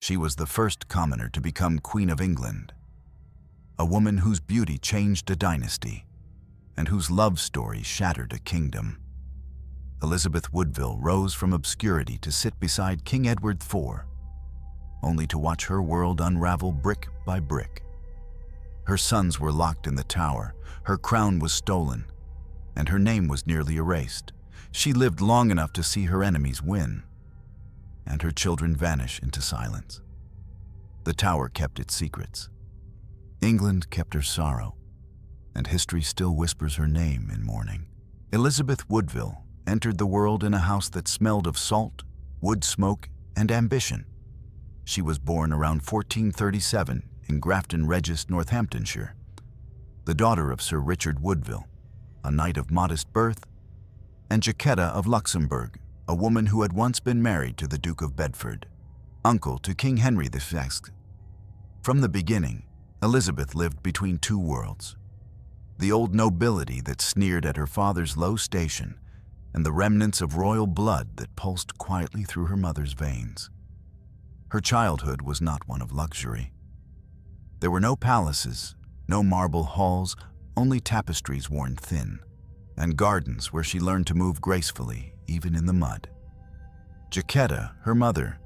She was the first commoner to become Queen of England, a woman whose beauty changed a dynasty and whose love story shattered a kingdom. Elizabeth Woodville rose from obscurity to sit beside King Edward IV, only to watch her world unravel brick by brick. Her sons were locked in the Tower, her crown was stolen, and her name was nearly erased. She lived long enough to see her enemies win, and her children vanish into silence. The Tower kept its secrets. England kept her sorrow, and history still whispers her name in mourning. Elizabeth Woodville entered the world in a house that smelled of salt, wood smoke, and ambition. She was born around 1437 in Grafton Regis, Northamptonshire, the daughter of Sir Richard Woodville, a knight of modest birth, and Jacquetta of Luxembourg, a woman who had once been married to the Duke of Bedford, uncle to King Henry VI. From the beginning, Elizabeth lived between two worlds: the old nobility that sneered at her father's low station, and the remnants of royal blood that pulsed quietly through her mother's veins. Her childhood was not one of luxury. There were no palaces, no marble halls, only tapestries worn thin, and gardens where she learned to move gracefully, even in the mud. Jacquetta, her mother,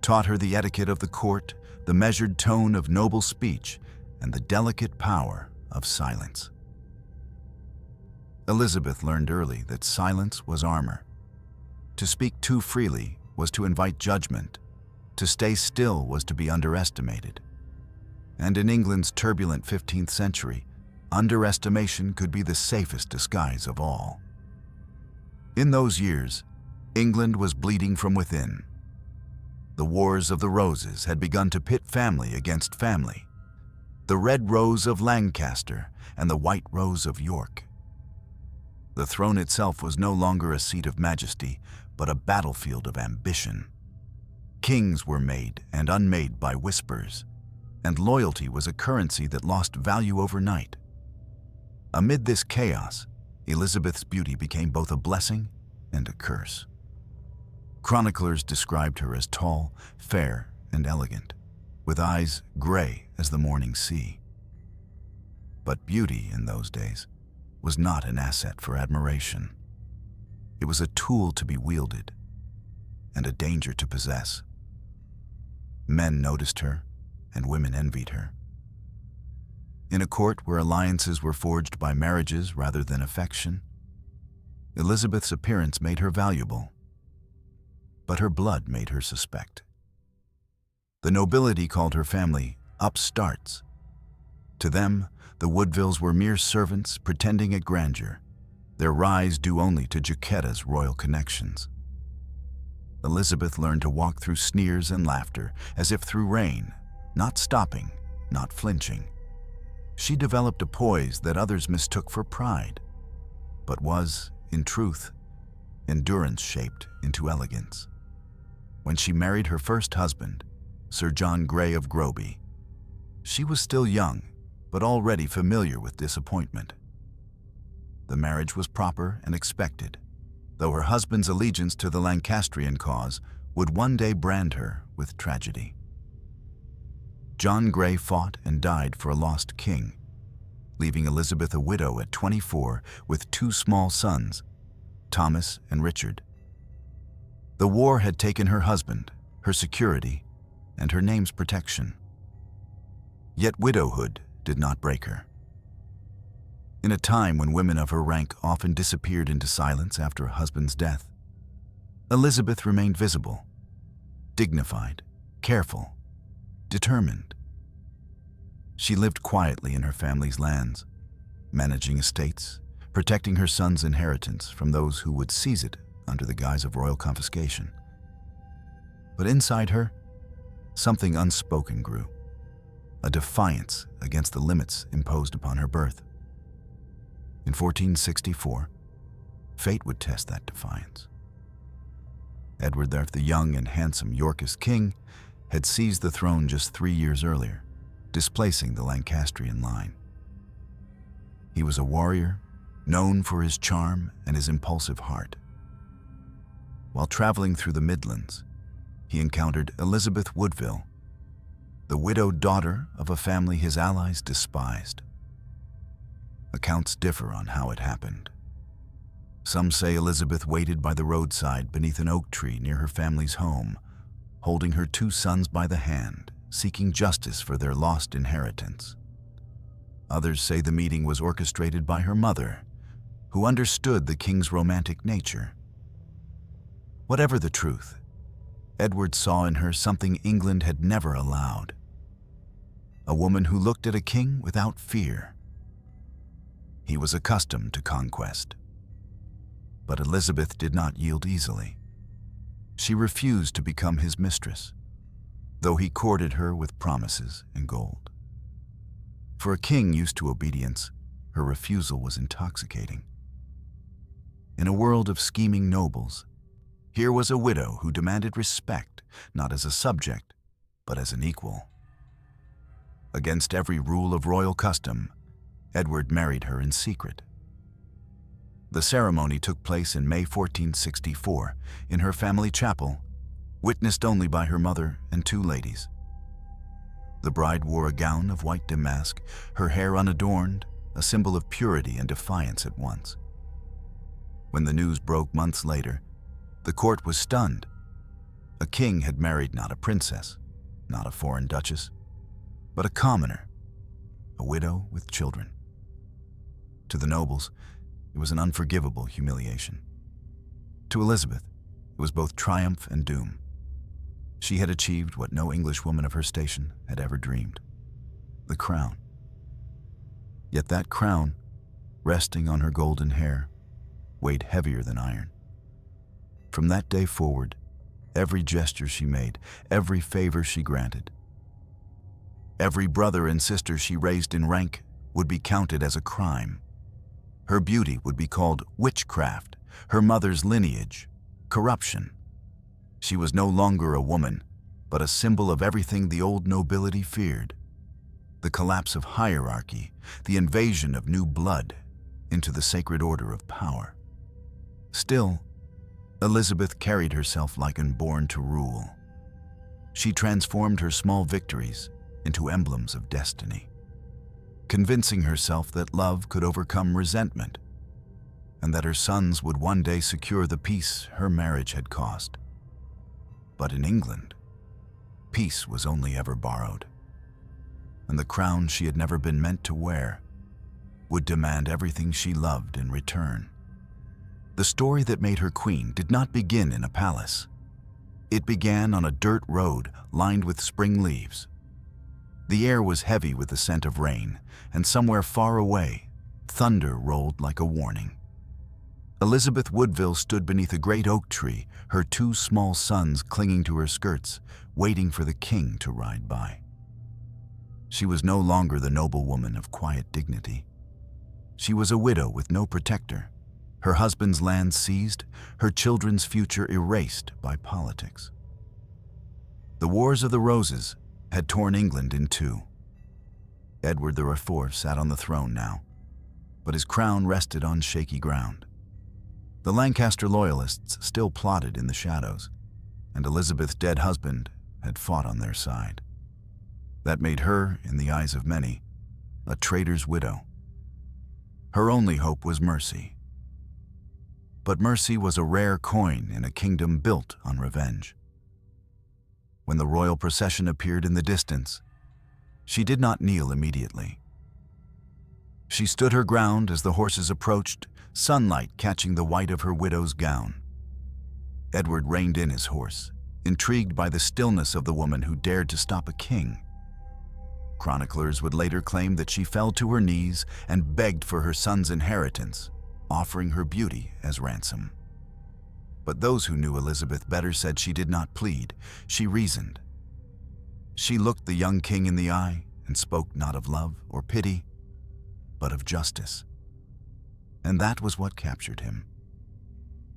taught her the etiquette of the court, the measured tone of noble speech, and the delicate power of silence. Elizabeth learned early that silence was armor. To speak too freely was to invite judgment. To stay still was to be underestimated. And in England's turbulent 15th century, underestimation could be the safest disguise of all. In those years, England was bleeding from within. The Wars of the Roses had begun to pit family against family. The Red Rose of Lancaster and the White Rose of York. The throne itself was no longer a seat of majesty, but a battlefield of ambition. Kings were made and unmade by whispers, and loyalty was a currency that lost value overnight. Amid this chaos, Elizabeth's beauty became both a blessing and a curse. Chroniclers described her as tall, fair, and elegant, with eyes gray as the morning sea. But beauty in those days was not an asset for admiration. It was a tool to be wielded and a danger to possess. Men noticed her, and women envied her. In a court where alliances were forged by marriages rather than affection, Elizabeth's appearance made her valuable, but her blood made her suspect. The nobility called her family upstarts. To them, the Woodvilles were mere servants pretending at grandeur, their rise due only to Jacquetta's royal connections. Elizabeth learned to walk through sneers and laughter, as if through rain, not stopping, not flinching. She developed a poise that others mistook for pride, but was, in truth, endurance shaped into elegance. When she married her first husband, Sir John Grey of Groby, she was still young, but already familiar with disappointment. The marriage was proper and expected, though her husband's allegiance to the Lancastrian cause would one day brand her with tragedy. John Grey fought and died for a lost king, leaving Elizabeth a widow at 24 with two small sons, Thomas and Richard. The war had taken her husband, her security, and her name's protection. Yet widowhood did not break her. In a time when women of her rank often disappeared into silence after a husband's death, Elizabeth remained visible, dignified, careful, determined. She lived quietly in her family's lands, managing estates, protecting her son's inheritance from those who would seize it under the guise of royal confiscation. But inside her, something unspoken grew, a defiance against the limits imposed upon her birth. In 1464, fate would test that defiance. Edward the young and handsome Yorkist king had seized the throne just 3 years earlier, displacing the Lancastrian line. He was a warrior, known for his charm and his impulsive heart. While traveling through the Midlands, he encountered Elizabeth Woodville, the widowed daughter of a family his allies despised. Accounts differ on how it happened. Some say Elizabeth waited by the roadside beneath an oak tree near her family's home, holding her two sons by the hand, seeking justice for their lost inheritance. Others say the meeting was orchestrated by her mother, who understood the king's romantic nature. Whatever the truth, Edward saw in her something England had never allowed. A woman who looked at a king without fear. He was accustomed to conquest. But Elizabeth did not yield easily. She refused to become his mistress, though he courted her with promises and gold. For a king used to obedience, her refusal was intoxicating. In a world of scheming nobles, here was a widow who demanded respect, not as a subject, but as an equal. Against every rule of royal custom, Edward married her in secret. The ceremony took place in May 1464 in her family chapel, witnessed only by her mother and two ladies. The bride wore a gown of white damask, her hair unadorned, a symbol of purity and defiance at once. When the news broke months later, the court was stunned. A king had married not a princess, not a foreign duchess, but a commoner, a widow with children. To the nobles, it was an unforgivable humiliation. To Elizabeth, it was both triumph and doom. She had achieved what no English woman of her station had ever dreamed: the crown. Yet that crown, resting on her golden hair, weighed heavier than iron. From that day forward, every gesture she made, every favor she granted, every brother and sister she raised in rank would be counted as a crime. Her beauty would be called witchcraft, her mother's lineage, corruption. She was no longer a woman, but a symbol of everything the old nobility feared: the collapse of hierarchy, the invasion of new blood into the sacred order of power. Still, Elizabeth carried herself like one born to rule. She transformed her small victories into emblems of destiny, convincing herself that love could overcome resentment, and that her sons would one day secure the peace her marriage had cost. But in England, peace was only ever borrowed, and the crown she had never been meant to wear would demand everything she loved in return. The story that made her queen did not begin in a palace. It began on a dirt road lined with spring leaves. The air was heavy with the scent of rain, and somewhere far away, thunder rolled like a warning. Elizabeth Woodville stood beneath a great oak tree, her two small sons clinging to her skirts, waiting for the king to ride by. She was no longer the noblewoman of quiet dignity. She was a widow with no protector, her husband's land seized, her children's future erased by politics. The Wars of the Roses had torn England in two. Edward IV sat on the throne now, but his crown rested on shaky ground. The Lancaster loyalists still plotted in the shadows, and Elizabeth's dead husband had fought on their side. That made her, in the eyes of many, a traitor's widow. Her only hope was mercy. But mercy was a rare coin in a kingdom built on revenge. When the royal procession appeared in the distance, she did not kneel immediately. She stood her ground as the horses approached, sunlight catching the white of her widow's gown. Edward reined in his horse, intrigued by the stillness of the woman who dared to stop a king. Chroniclers would later claim that she fell to her knees and begged for her son's inheritance, offering her beauty as ransom. But those who knew Elizabeth better said she did not plead, she reasoned. She looked the young king in the eye and spoke not of love or pity, but of justice. And that was what captured him.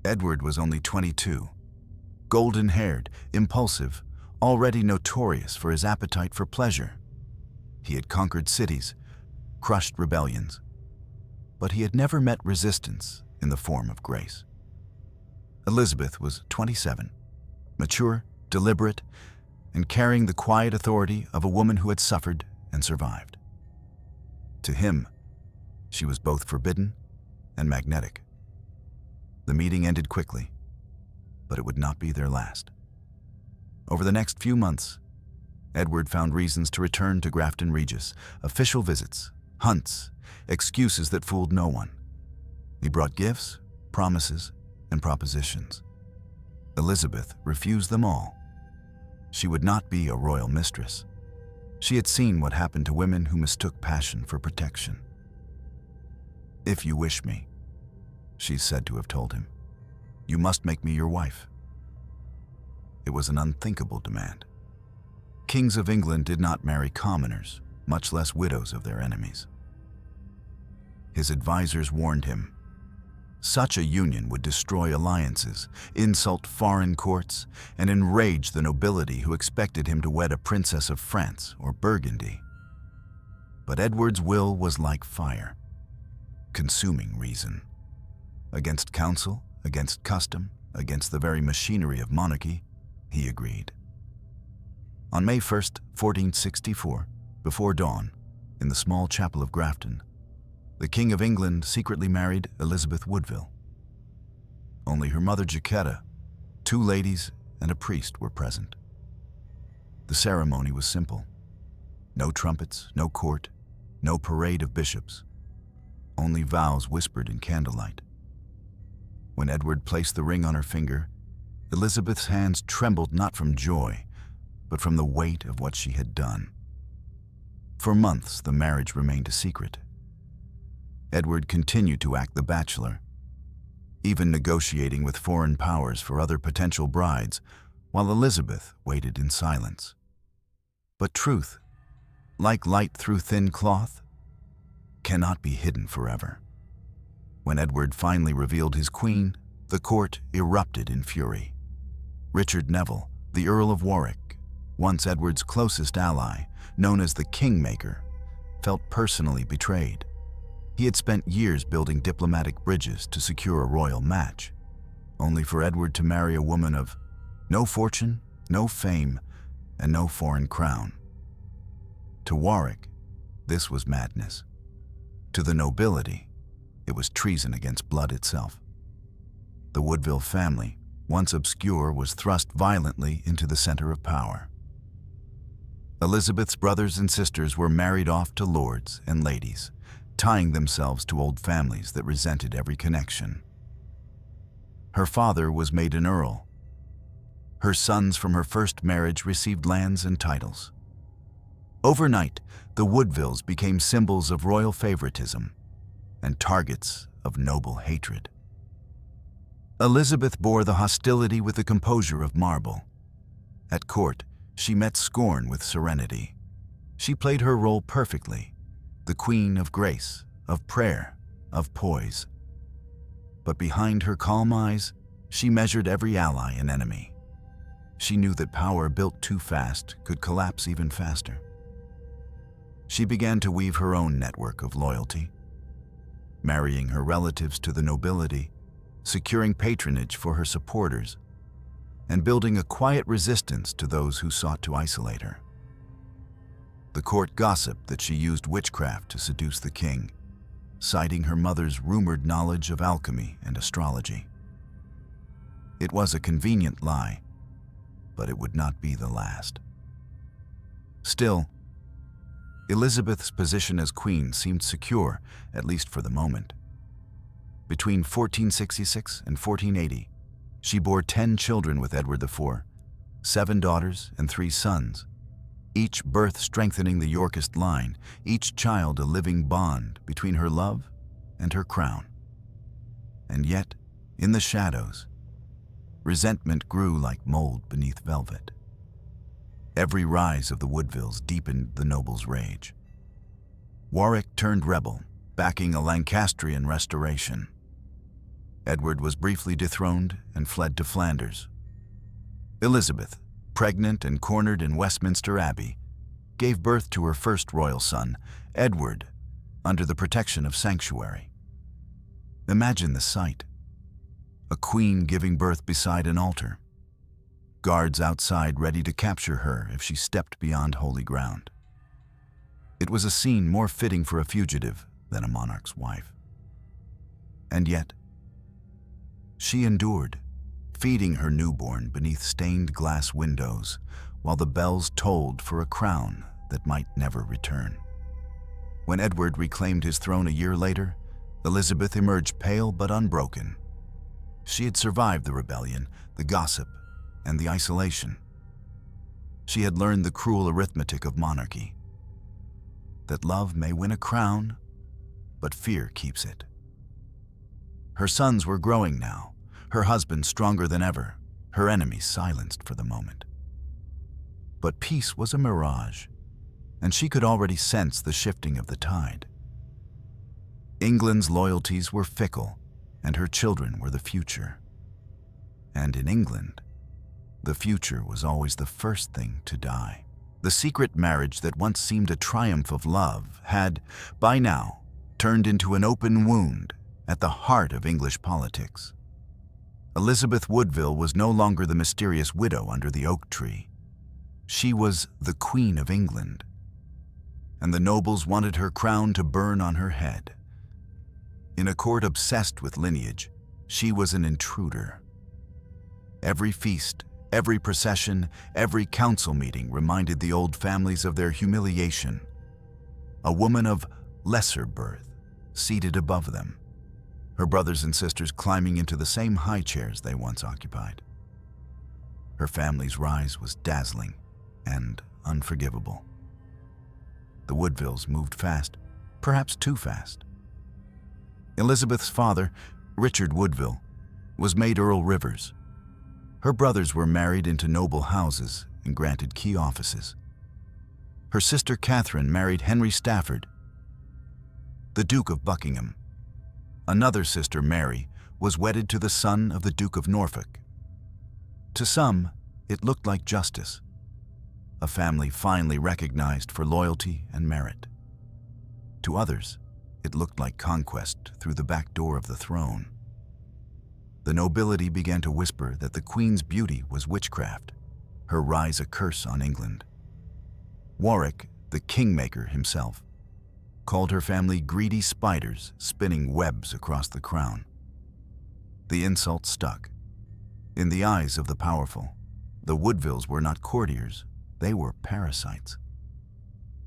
Edward was only 22, golden-haired, impulsive, already notorious for his appetite for pleasure. He had conquered cities, crushed rebellions, but he had never met resistance in the form of grace. Elizabeth was 27, mature, deliberate, and carrying the quiet authority of a woman who had suffered and survived. To him, she was both forbidden and magnetic. The meeting ended quickly, but it would not be their last. Over the next few months, Edward found reasons to return to Grafton Regis, official visits, hunts, excuses that fooled no one. He brought gifts, promises, and propositions. Elizabeth refused them all. She would not be a royal mistress. She had seen what happened to women who mistook passion for protection. "If you wish me," she's said to have told him, "you must make me your wife." It was an unthinkable demand. Kings of England did not marry commoners, much less widows of their enemies. His advisors warned him. Such a union would destroy alliances, insult foreign courts, and enrage the nobility who expected him to wed a princess of France or Burgundy. But Edward's will was like fire, consuming reason. Against counsel, against custom, against the very machinery of monarchy, he agreed. On May 1st, 1464, before dawn, in the small chapel of Grafton, the King of England secretly married Elizabeth Woodville. Only her mother Jaquetta, 2 ladies, and a priest were present. The ceremony was simple. No trumpets, no court, no parade of bishops. Only vows whispered in candlelight. When Edward placed the ring on her finger, Elizabeth's hands trembled not from joy, but from the weight of what she had done. For months, the marriage remained a secret. Edward continued to act the bachelor, even negotiating with foreign powers for other potential brides, while Elizabeth waited in silence. But truth, like light through thin cloth, cannot be hidden forever. When Edward finally revealed his queen, the court erupted in fury. Richard Neville, the Earl of Warwick, once Edward's closest ally, known as the Kingmaker, felt personally betrayed. He had spent years building diplomatic bridges to secure a royal match, only for Edward to marry a woman of no fortune, no fame, and no foreign crown. To Warwick, this was madness. To the nobility, it was treason against blood itself. The Woodville family, once obscure, was thrust violently into the center of power. Elizabeth's brothers and sisters were married off to lords and ladies, tying themselves to old families that resented every connection. Her father was made an earl. Her sons from her first marriage received lands and titles. Overnight, the Woodvilles became symbols of royal favoritism and targets of noble hatred. Elizabeth bore the hostility with the composure of marble. At court, she met scorn with serenity. She played her role perfectly, the queen of grace, of prayer, of poise. But behind her calm eyes, she measured every ally and enemy. She knew that power built too fast could collapse even faster. She began to weave her own network of loyalty, marrying her relatives to the nobility, securing patronage for her supporters, and building a quiet resistance to those who sought to isolate her. The court gossiped that she used witchcraft to seduce the king, citing her mother's rumored knowledge of alchemy and astrology. It was a convenient lie, but it would not be the last. Still, Elizabeth's position as queen seemed secure, at least for the moment. Between 1466 and 1480, she bore 10 children with Edward IV, 7 daughters and 3 sons, each birth strengthening the Yorkist line, each child a living bond between her love and her crown. And yet, in the shadows, resentment grew like mold beneath velvet. Every rise of the Woodvilles deepened the nobles' rage. Warwick turned rebel, backing a Lancastrian restoration. Edward was briefly dethroned and fled to Flanders. Elizabeth, pregnant and cornered in Westminster Abbey, gave birth to her first royal son, Edward, under the protection of sanctuary. Imagine the sight: a queen giving birth beside an altar. guards outside ready to capture her if she stepped beyond holy ground. It was a scene more fitting for a fugitive than a monarch's wife. And yet, she endured, feeding her newborn beneath stained glass windows while the bells tolled for a crown that might never return. When Edward reclaimed his throne a year later, Elizabeth emerged pale but unbroken. She had survived the rebellion, the gossip, and the isolation. She had learned the cruel arithmetic of monarchy, that love may win a crown, but fear keeps it. Her sons were growing now, her husband stronger than ever, her enemies silenced for the moment. But peace was a mirage, and she could already sense the shifting of the tide. England's loyalties were fickle, and her children were the future. And in England, the future was always the first thing to die. The secret marriage that once seemed a triumph of love had, by now, turned into an open wound at the heart of English politics. Elizabeth Woodville was no longer the mysterious widow under the oak tree. She was the Queen of England, and the nobles wanted her crown to burn on her head. In a court obsessed with lineage, she was an intruder. Every feast, every procession, every council meeting reminded the old families of their humiliation. A woman of lesser birth, seated above them, her brothers and sisters climbing into the same high chairs they once occupied. Her family's rise was dazzling and unforgivable. The Woodvilles moved fast, perhaps too fast. Elizabeth's father, Richard Woodville, was made Earl Rivers. Her brothers were married into noble houses and granted key offices. Her sister Catherine married Henry Stafford, the Duke of Buckingham. Another sister, Mary, was wedded to the son of the Duke of Norfolk. To some, it looked like justice, a family finally recognized for loyalty and merit. To others, it looked like conquest through the back door of the throne. The nobility began to whisper that the Queen's beauty was witchcraft, her rise a curse on England. Warwick, the kingmaker himself, called her family greedy spiders spinning webs across the crown. The insult stuck. In the eyes of the powerful, the Woodvilles were not courtiers, they were parasites.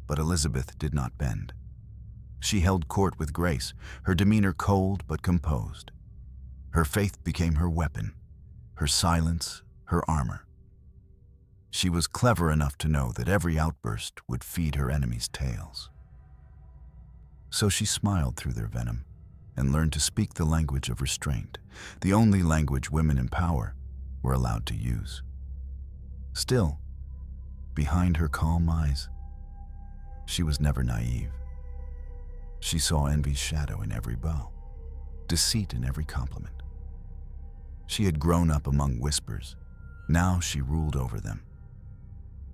But Elizabeth did not bend. She held court with grace, her demeanor cold but composed. Her faith became her weapon, her silence her armor. She was clever enough to know that every outburst would feed her enemies' tails. So she smiled through their venom and learned to speak the language of restraint, the only language women in power were allowed to use. Still, behind her calm eyes, she was never naive. She saw envy's shadow in every bow, deceit in every compliment. She had grown up among whispers. Now she ruled over them.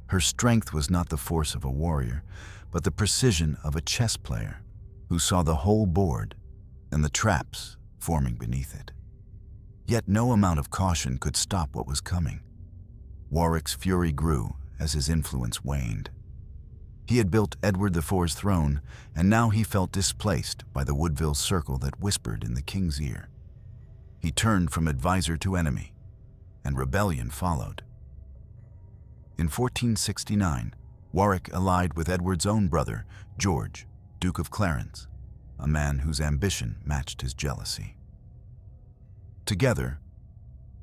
Her strength was not the force of a warrior, but the precision of a chess player who saw the whole board and the traps forming beneath it. Yet no amount of caution could stop what was coming. Warwick's fury grew as his influence waned. He had built Edward IV's throne, and now he felt displaced by the Woodville circle that whispered in the king's ear. He turned from advisor to enemy, and rebellion followed. In 1469, Warwick allied with Edward's own brother, George, Duke of Clarence, a man whose ambition matched his jealousy. Together,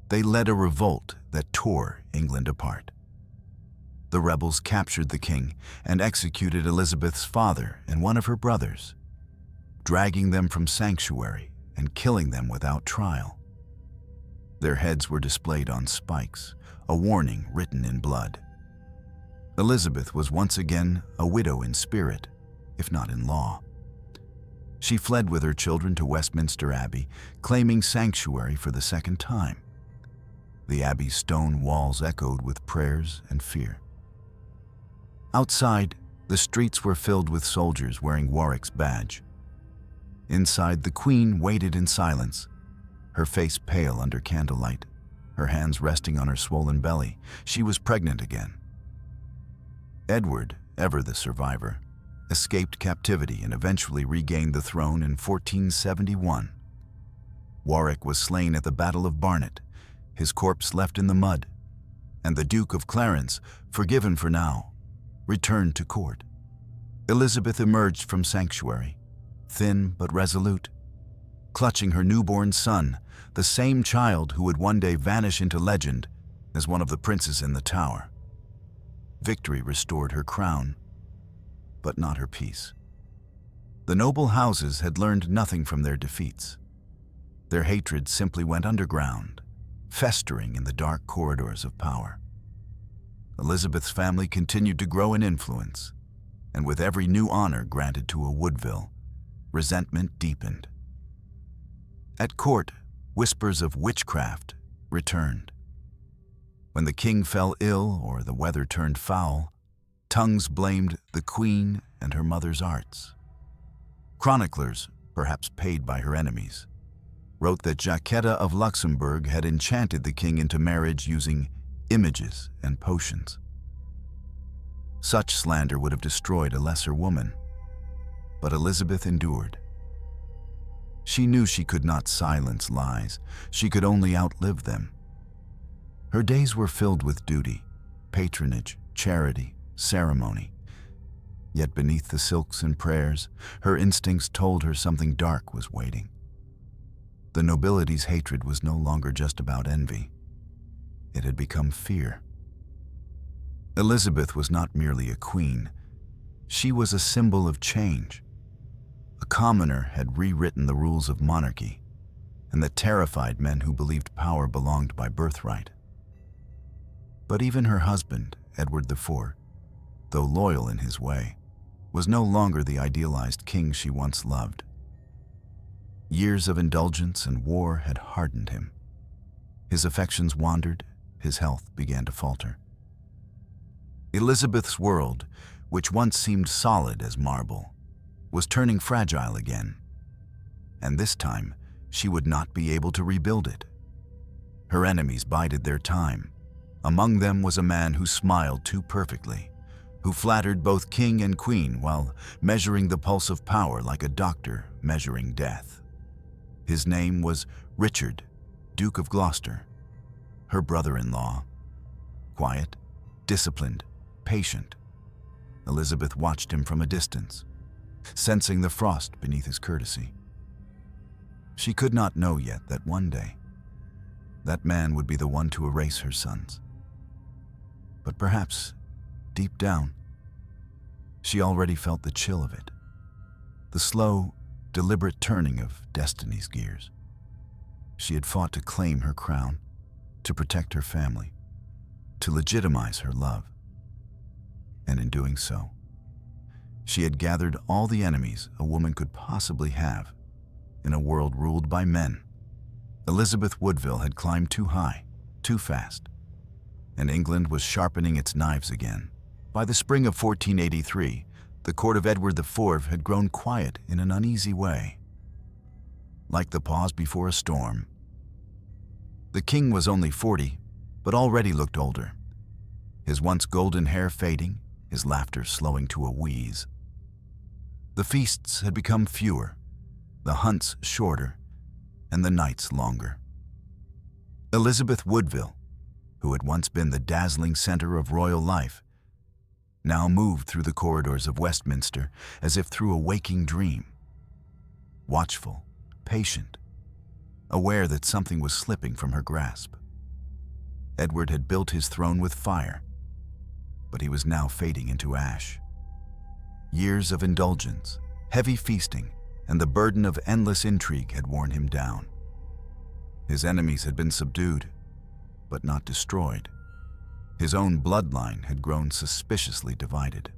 they led a revolt that tore England apart. The rebels captured the king and executed Elizabeth's father and one of her brothers, dragging them from sanctuary and killing them without trial. Their heads were displayed on spikes, a warning written in blood. Elizabeth was once again a widow in spirit, if not in law. She fled with her children to Westminster Abbey, claiming sanctuary for the second time. The abbey's stone walls echoed with prayers and fear. Outside, the streets were filled with soldiers wearing Warwick's badge. Inside, the Queen waited in silence, her face pale under candlelight, her hands resting on her swollen belly. She was pregnant again. Edward, ever the survivor, escaped captivity and eventually regained the throne in 1471. Warwick was slain at the Battle of Barnet, his corpse left in the mud, and the Duke of Clarence, forgiven for now, returned to court. Elizabeth emerged from sanctuary, thin but resolute, clutching her newborn son, the same child who would one day vanish into legend as one of the princes in the Tower. Victory restored her crown, but not her peace. The noble houses had learned nothing from their defeats. Their hatred simply went underground, festering in the dark corridors of power. Elizabeth's family continued to grow in influence, and with every new honor granted to a Woodville, resentment deepened. At court, whispers of witchcraft returned. When the king fell ill or the weather turned foul, tongues blamed the queen and her mother's arts. Chroniclers, perhaps paid by her enemies, wrote that Jacquetta of Luxembourg had enchanted the king into marriage using images and potions. Such slander would have destroyed a lesser woman, but Elizabeth endured. She knew she could not silence lies, she could only outlive them. Her days were filled with duty, patronage, charity, ceremony. Yet beneath the silks and prayers, her instincts told her something dark was waiting. The nobility's hatred was no longer just about envy. It had become fear. Elizabeth was not merely a queen. She was a symbol of change. A commoner had rewritten the rules of monarchy, and that terrified men who believed power belonged by birthright. But even her husband, Edward IV, though loyal in his way, was no longer the idealized king she once loved. Years of indulgence and war had hardened him. His affections wandered, his health began to falter. Elizabeth's world, which once seemed solid as marble, was turning fragile again, and this time she would not be able to rebuild it. Her enemies bided their time. Among them was a man who smiled too perfectly, who flattered both king and queen while measuring the pulse of power like a doctor measuring death. His name was Richard, Duke of Gloucester, her brother-in-law. Quiet, disciplined, patient, Elizabeth watched him from a distance, sensing the frost beneath his courtesy. She could not know yet that one day, that man would be the one to erase her sons. But perhaps, deep down, she already felt the chill of it, the slow, deliberate turning of destiny's gears. She had fought to claim her crown, to protect her family, to legitimize her love. And in doing so, she had gathered all the enemies a woman could possibly have in a world ruled by men. Elizabeth Woodville had climbed too high, too fast, and England was sharpening its knives again. By the spring of 1483, the court of Edward IV had grown quiet in an uneasy way, like the pause before a storm. The king was only 40, but already looked older, his once golden hair fading, his laughter slowing to a wheeze. The feasts had become fewer, the hunts shorter, and the nights longer. Elizabeth Woodville, who had once been the dazzling center of royal life, now moved through the corridors of Westminster as if through a waking dream. Watchful, patient, aware that something was slipping from her grasp. Edward had built his throne with fire, but he was now fading into ash. Years of indulgence, heavy feasting, and the burden of endless intrigue had worn him down. His enemies had been subdued, but not destroyed. His own bloodline had grown suspiciously divided.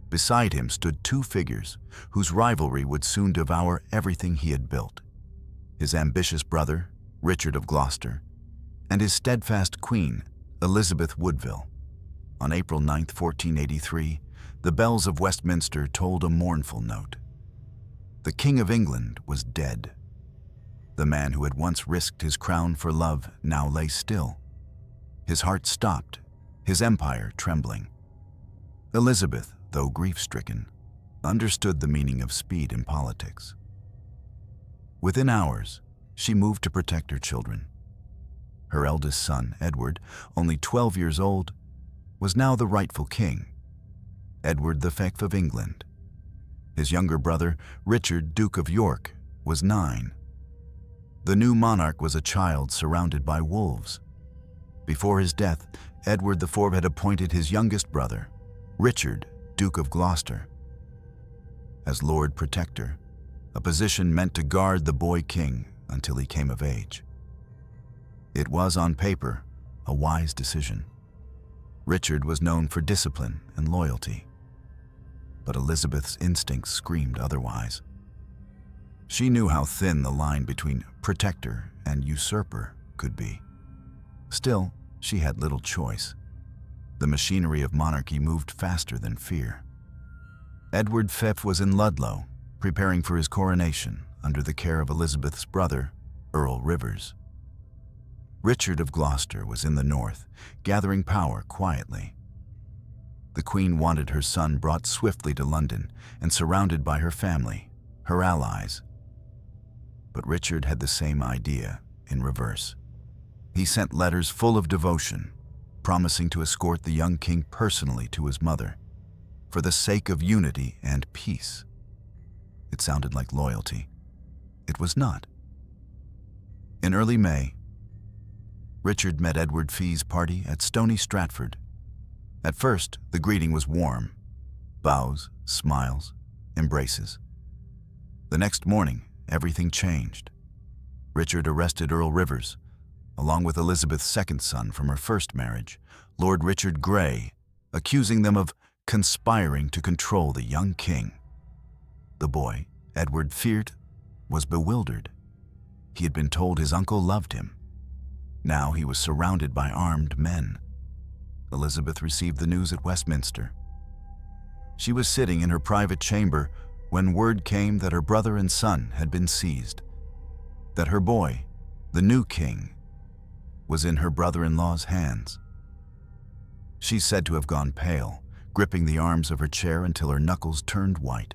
Beside him stood two figures whose rivalry would soon devour everything he had built: his ambitious brother, Richard of Gloucester, and his steadfast queen, Elizabeth Woodville. On April 9, 1483, the bells of Westminster tolled a mournful note. The King of England was dead. The man who had once risked his crown for love now lay still. His heart stopped, his empire trembling. Elizabeth, though grief-stricken, understood the meaning of speed in politics. Within hours, she moved to protect her children. Her eldest son, Edward, only 12 years old, was now the rightful king, Edward V of England. His younger brother, Richard, Duke of York, was 9. The new monarch was a child surrounded by wolves. Before his death, Edward IV had appointed his youngest brother, Richard, Duke of Gloucester, as Lord Protector, a position meant to guard the boy king until he came of age. It was, on paper, a wise decision. Richard was known for discipline and loyalty, but Elizabeth's instincts screamed otherwise. She knew how thin the line between protector and usurper could be. Still, she had little choice. The machinery of monarchy moved faster than fear. Edward V was in Ludlow, preparing for his coronation under the care of Elizabeth's brother, Earl Rivers. Richard of Gloucester was in the north, gathering power quietly. The Queen wanted her son brought swiftly to London and surrounded by her family, her allies. But Richard had the same idea in reverse. He sent letters full of devotion, promising to escort the young king personally to his mother, for the sake of unity and peace. It sounded like loyalty. It was not. In early May, Richard met Edward V's party at Stony Stratford. At first, the greeting was warm. Bows, smiles, embraces. The next morning, everything changed. Richard arrested Earl Rivers, along with Elizabeth's second son from her first marriage, Lord Richard Grey, accusing them of conspiring to control the young king. The boy, Edward Feart, was bewildered. He had been told his uncle loved him. Now he was surrounded by armed men. Elizabeth received the news at Westminster. She was sitting in her private chamber when word came that her brother and son had been seized, that her boy, the new king, was in her brother-in-law's hands. She's said to have gone pale, gripping the arms of her chair until her knuckles turned white.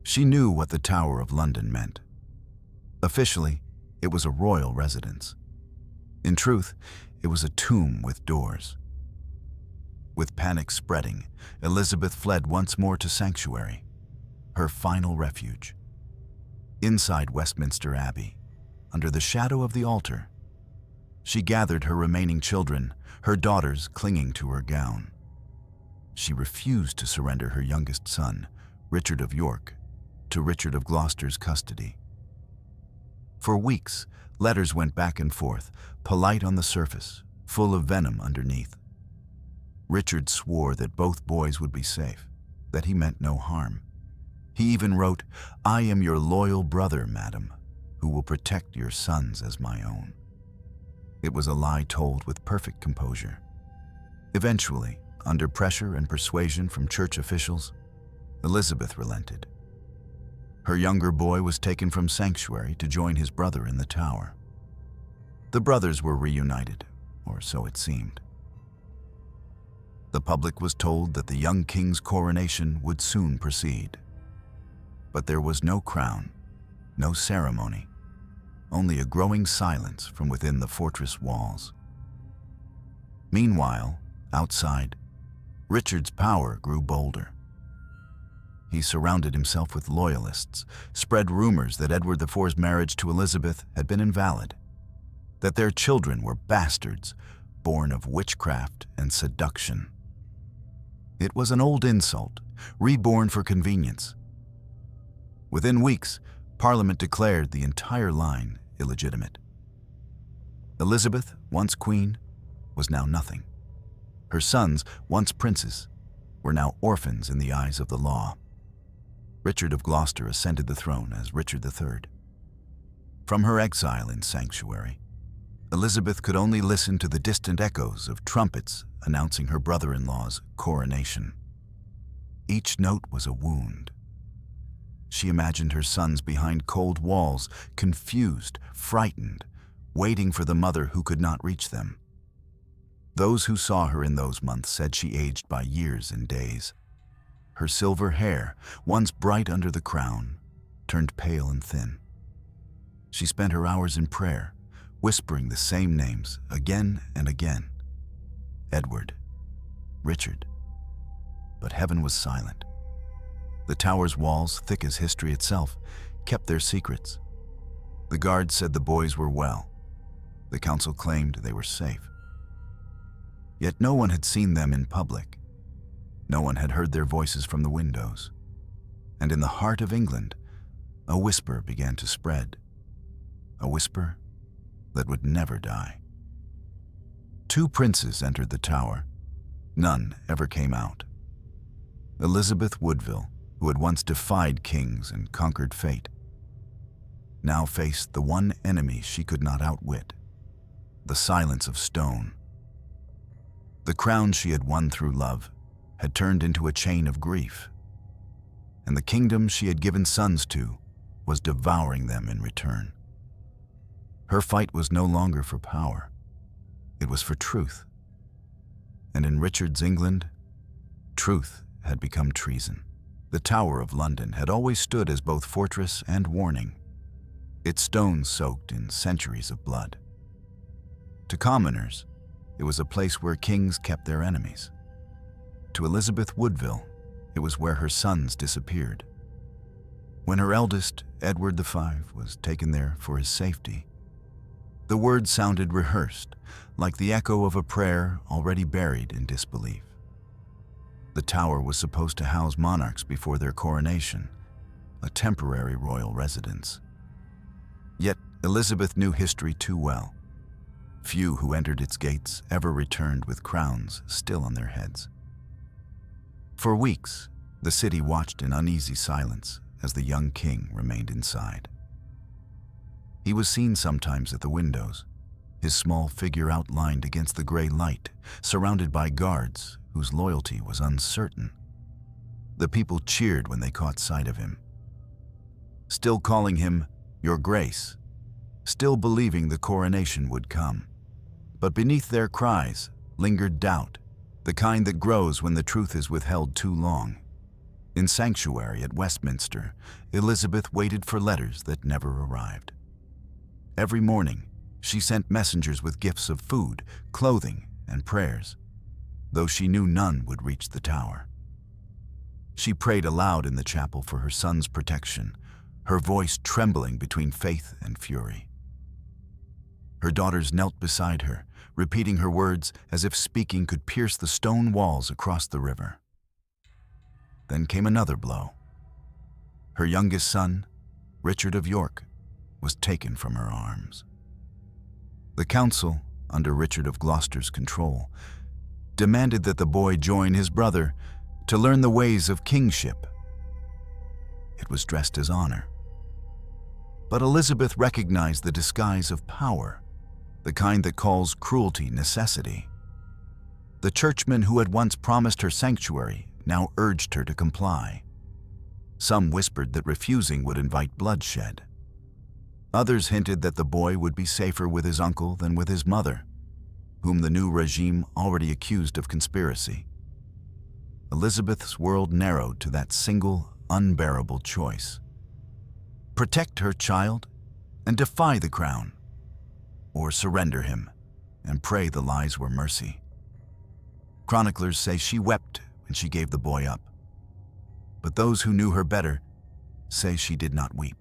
She knew what the Tower of London meant. Officially, it was a royal residence. In truth, it was a tomb with doors. With panic spreading, Elizabeth fled once more to sanctuary, her final refuge. Inside Westminster Abbey, under the shadow of the altar, she gathered her remaining children, her daughters clinging to her gown. She refused to surrender her youngest son, Richard of York, to Richard of Gloucester's custody. For weeks, letters went back and forth, polite on the surface, full of venom underneath. Richard swore that both boys would be safe, that he meant no harm. He even wrote, "I am your loyal brother, madam, who will protect your sons as my own." It was a lie told with perfect composure. Eventually, under pressure and persuasion from church officials, Elizabeth relented. Her younger boy was taken from sanctuary to join his brother in the Tower. The brothers were reunited, or so it seemed. The public was told that the young king's coronation would soon proceed. But there was no crown, no ceremony, only a growing silence from within the fortress walls. Meanwhile, outside, Richard's power grew bolder. He surrounded himself with loyalists, spread rumors that Edward IV's marriage to Elizabeth had been invalid, that their children were bastards born of witchcraft and seduction. It was an old insult, reborn for convenience. Within weeks, Parliament declared the entire line illegitimate. Elizabeth, once queen, was now nothing. Her sons, once princes, were now orphans in the eyes of the law. Richard of Gloucester ascended the throne as Richard III. From her exile in sanctuary, Elizabeth could only listen to the distant echoes of trumpets announcing her brother-in-law's coronation. Each note was a wound. she imagined her sons behind cold walls, confused, frightened, waiting for the mother who could not reach them. Those who saw her in those months said she aged by years and days. Her silver hair, once bright under the crown, turned pale and thin. She spent her hours in prayer, whispering the same names again and again. Edward, Richard. But heaven was silent. The tower's walls, thick as history itself, kept their secrets. The guards said the boys were well. The council claimed they were safe. Yet no one had seen them in public. No one had heard their voices from the windows. And in the heart of England, a whisper began to spread. A whisper that would never die. 2 princes entered the tower. None ever came out. Elizabeth Woodville, who had once defied kings and conquered fate, now faced the one enemy she could not outwit, the silence of stone. The crown she had won through love had turned into a chain of grief, and the kingdom she had given sons to was devouring them in return. Her fight was no longer for power, it was for truth. And in Richard's England, truth had become treason. The Tower of London had always stood as both fortress and warning, its stones soaked in centuries of blood. To commoners, it was a place where kings kept their enemies. To Elizabeth Woodville, it was where her sons disappeared. When her eldest, Edward V, was taken there for his safety, the words sounded rehearsed, like the echo of a prayer already buried in disbelief. The tower was supposed to house monarchs before their coronation, a temporary royal residence. Yet Elizabeth knew history too well. Few who entered its gates ever returned with crowns still on their heads. For weeks, the city watched in uneasy silence as the young king remained inside. He was seen sometimes at the windows, his small figure outlined against the gray light, surrounded by guards whose loyalty was uncertain. The people cheered when they caught sight of him, still calling him Your Grace, still believing the coronation would come. But beneath their cries lingered doubt, the kind that grows when the truth is withheld too long. In sanctuary at Westminster, Elizabeth waited for letters that never arrived. Every morning, she sent messengers with gifts of food, clothing, and prayers, though she knew none would reach the tower. She prayed aloud in the chapel for her son's protection, her voice trembling between faith and fury. Her daughters knelt beside her, repeating her words as if speaking could pierce the stone walls across the river. Then came another blow. Her youngest son, Richard of York, was taken from her arms. The council, under Richard of Gloucester's control, demanded that the boy join his brother to learn the ways of kingship. It was dressed as honor. But Elizabeth recognized the disguise of power, the kind that calls cruelty necessity. The churchmen who had once promised her sanctuary now urged her to comply. Some whispered that refusing would invite bloodshed. Others hinted that the boy would be safer with his uncle than with his mother, whom the new regime already accused of conspiracy. Elizabeth's world narrowed to that single, unbearable choice: protect her child and defy the crown, or surrender him and pray the lies were mercy. Chroniclers say she wept when she gave the boy up, but those who knew her better say she did not weep.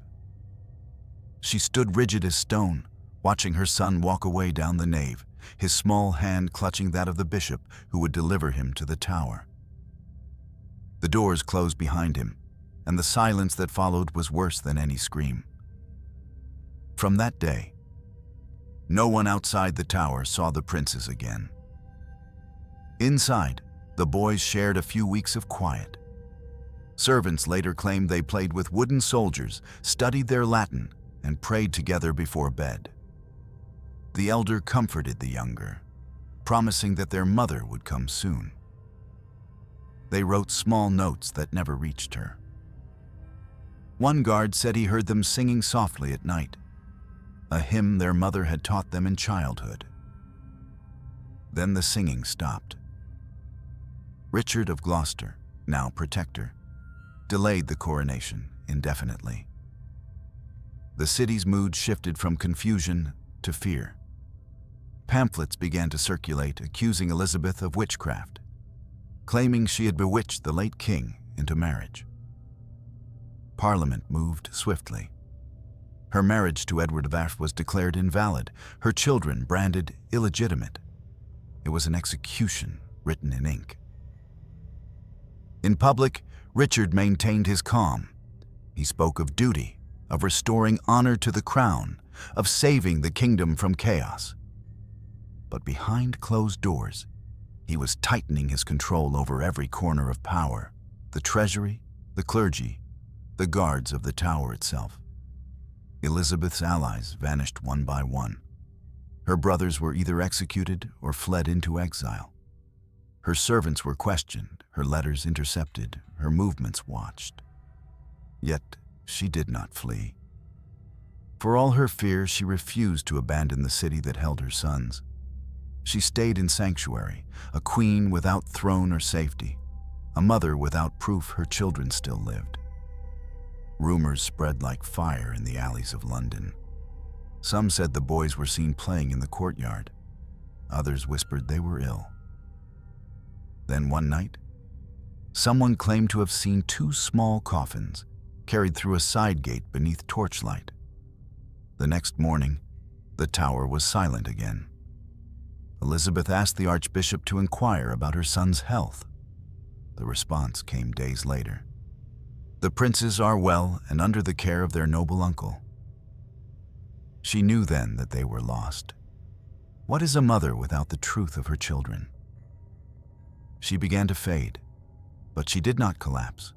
She stood rigid as stone, watching her son walk away down the nave, his small hand clutching that of the bishop who would deliver him to the tower. The doors closed behind him, and the silence that followed was worse than any scream. From that day, no one outside the tower saw the princes again. Inside, the boys shared a few weeks of quiet. Servants later claimed they played with wooden soldiers, studied their Latin, and prayed together before bed. The elder comforted the younger, promising that their mother would come soon. They wrote small notes that never reached her. One guard said he heard them singing softly at night, a hymn their mother had taught them in childhood. Then the singing stopped. Richard of Gloucester, now protector, delayed the coronation indefinitely. The city's mood shifted from confusion to fear. Pamphlets began to circulate accusing Elizabeth of witchcraft, claiming she had bewitched the late king into marriage. Parliament moved swiftly. Her marriage to Edward of Arf was declared invalid, her children branded illegitimate. It was an execution written in ink. In public, Richard maintained his calm. He spoke of duty, of restoring honor to the crown, of saving the kingdom from chaos. But behind closed doors, he was tightening his control over every corner of power, the treasury, the clergy, the guards of the Tower itself. Elizabeth's allies vanished one by one. Her brothers were either executed or fled into exile. Her servants were questioned, her letters intercepted, her movements watched. Yet she did not flee. For all her fear, she refused to abandon the city that held her sons. She stayed in sanctuary, a queen without throne or safety, a mother without proof her children still lived. Rumors spread like fire in the alleys of London. Some said the boys were seen playing in the courtyard. Others whispered they were ill. Then one night, someone claimed to have seen two small coffins carried through a side gate beneath torchlight. The next morning, the Tower was silent again. Elizabeth asked the Archbishop to inquire about her son's health. The response came days later. The princes are well and under the care of their noble uncle. She knew then that they were lost. What is a mother without the truth of her children? She began to fade, but she did not collapse.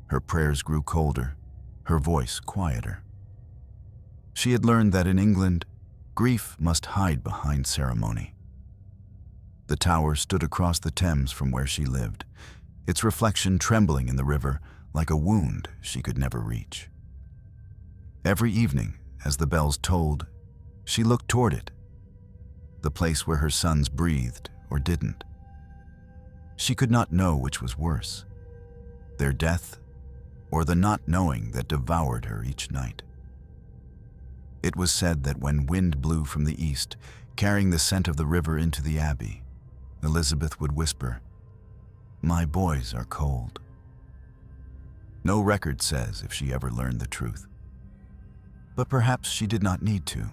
Her prayers grew colder, her voice quieter. She had learned that in England, grief must hide behind ceremony. The Tower stood across the Thames from where she lived, its reflection trembling in the river like a wound she could never reach. Every evening, as the bells tolled, she looked toward it, the place where her sons breathed or didn't. She could not know which was worse, their death or the not knowing that devoured her each night. It was said that when wind blew from the east, carrying the scent of the river into the abbey, Elizabeth would whisper, "My boys are cold." No record says if she ever learned the truth. But perhaps she did not need to,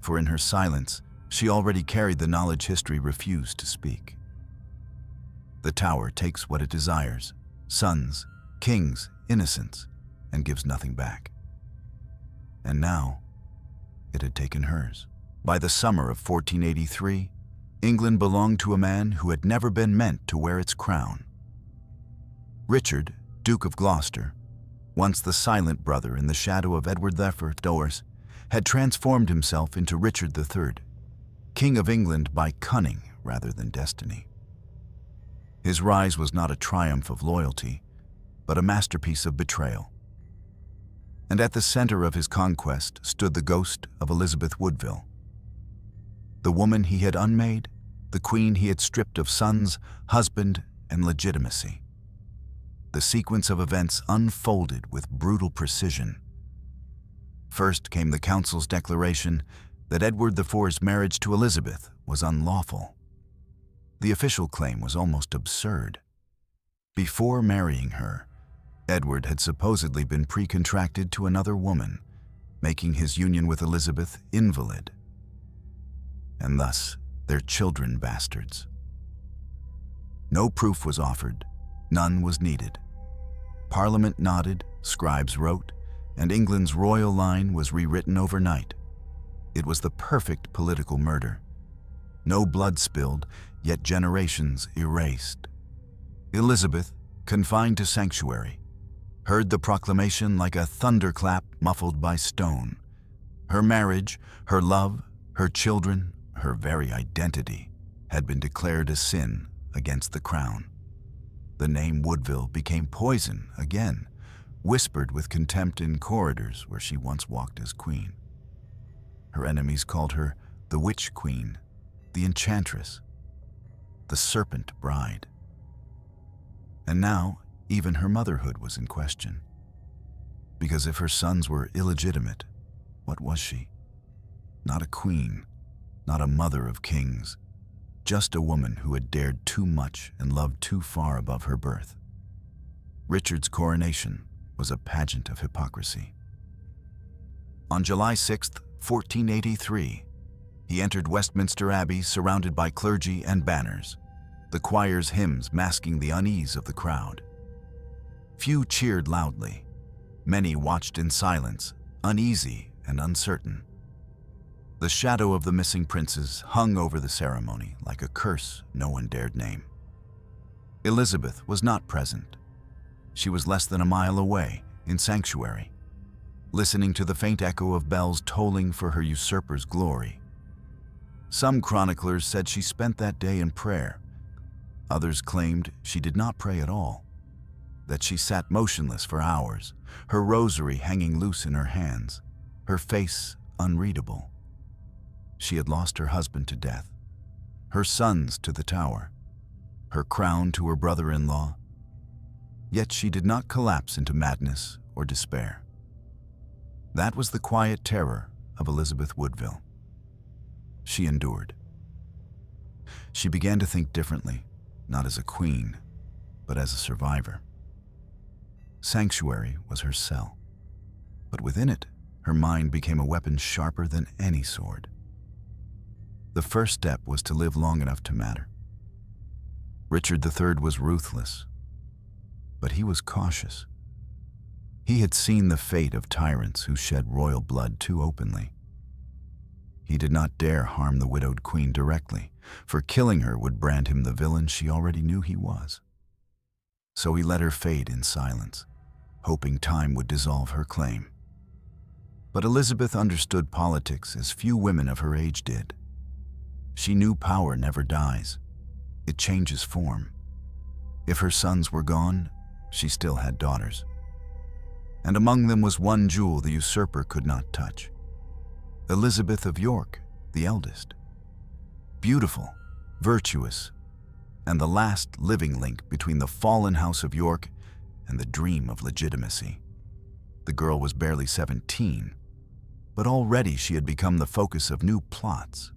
for in her silence, she already carried the knowledge history refused to speak. The Tower takes what it desires, sons, kings, innocence, and gives nothing back. And now, it had taken hers. By the summer of 1483, England belonged to a man who had never been meant to wear its crown. Richard, Duke of Gloucester, once the silent brother in the shadow of Edward IV, had transformed himself into Richard III, King of England by cunning rather than destiny. His rise was not a triumph of loyalty, but a masterpiece of betrayal. And at the center of his conquest stood the ghost of Elizabeth Woodville. The woman he had unmade, the queen he had stripped of sons, husband, and legitimacy. The sequence of events unfolded with brutal precision. First came the council's declaration that Edward IV's marriage to Elizabeth was unlawful. The official claim was almost absurd. Before marrying her, Edward had supposedly been pre-contracted to another woman, making his union with Elizabeth invalid, and thus their children bastards. No proof was offered, none was needed. Parliament nodded, scribes wrote, and England's royal line was rewritten overnight. It was the perfect political murder. No blood spilled, yet generations erased. Elizabeth, confined to sanctuary, heard the proclamation like a thunderclap muffled by stone. Her marriage, her love, her children, her very identity had been declared a sin against the crown. The name Woodville became poison again, whispered with contempt in corridors where she once walked as queen. Her enemies called her the Witch Queen, the Enchantress, the Serpent Bride. And now, even her motherhood was in question. Because if her sons were illegitimate, what was she? Not a queen, not a mother of kings, just a woman who had dared too much and loved too far above her birth. Richard's coronation was a pageant of hypocrisy. On July 6, 1483, he entered Westminster Abbey surrounded by clergy and banners, the choir's hymns masking the unease of the crowd. Few cheered loudly. Many watched in silence, uneasy and uncertain. The shadow of the missing princes hung over the ceremony like a curse no one dared name. Elizabeth was not present. She was less than a mile away, in sanctuary, listening to the faint echo of bells tolling for her usurper's glory. Some chroniclers said she spent that day in prayer. Others claimed she did not pray at all, that she sat motionless for hours, her rosary hanging loose in her hands, her face unreadable. She had lost her husband to death, her sons to the Tower, her crown to her brother-in-law. Yet she did not collapse into madness or despair. That was the quiet terror of Elizabeth Woodville. She endured. She began to think differently, not as a queen, but as a survivor. Sanctuary was her cell, but within it, her mind became a weapon sharper than any sword. The first step was to live long enough to matter. Richard III was ruthless, but he was cautious. He had seen the fate of tyrants who shed royal blood too openly. He did not dare harm the widowed queen directly, for killing her would brand him the villain she already knew he was. So he let her fade in silence, hoping time would dissolve her claim. But Elizabeth understood politics as few women of her age did. She knew power never dies. It changes form. If her sons were gone, she still had daughters. And among them was one jewel the usurper could not touch. Elizabeth of York, the eldest. Beautiful, virtuous, and the last living link between the fallen House of York and the dream of legitimacy. The girl was barely 17, but already she had become the focus of new plots.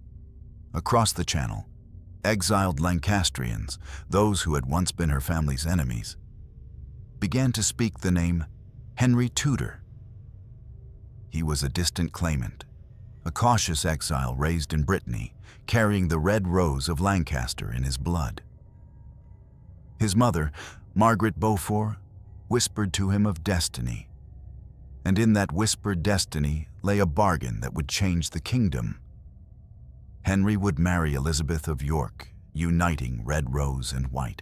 Across the Channel, exiled Lancastrians, those who had once been her family's enemies, began to speak the name Henry Tudor. He was a distant claimant, a cautious exile raised in Brittany, carrying the red rose of Lancaster in his blood. His mother, Margaret Beaufort, whispered to him of destiny, and in that whispered destiny lay a bargain that would change the kingdom. Henry would marry Elizabeth of York, uniting red rose and white.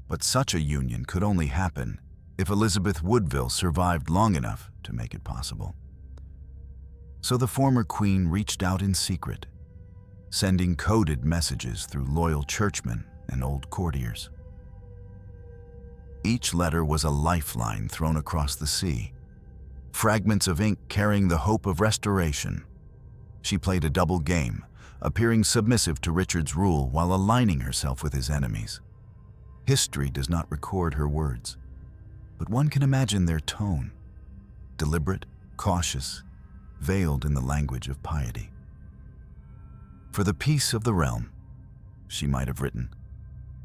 But such a union could only happen if Elizabeth Woodville survived long enough to make it possible. So the former queen reached out in secret, sending coded messages through loyal churchmen and old courtiers. Each letter was a lifeline thrown across the sea, fragments of ink carrying the hope of restoration. She played a double game, appearing submissive to Richard's rule while aligning herself with his enemies. History does not record her words, but one can imagine their tone, deliberate, cautious, veiled in the language of piety. For the peace of the realm, she might have written,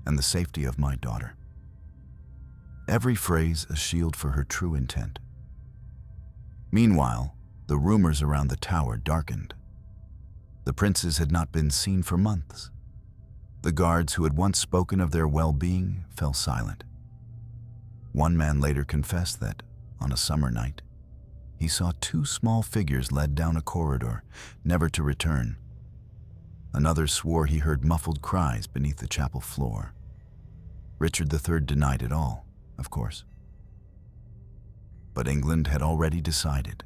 and the safety of my daughter. Every phrase a shield for her true intent. Meanwhile, the rumors around the Tower darkened. The princes had not been seen for months. The guards who had once spoken of their well-being fell silent. One man later confessed that, on a summer night, he saw two small figures led down a corridor, never to return. Another swore he heard muffled cries beneath the chapel floor. Richard III denied it all, of course. But England had already decided.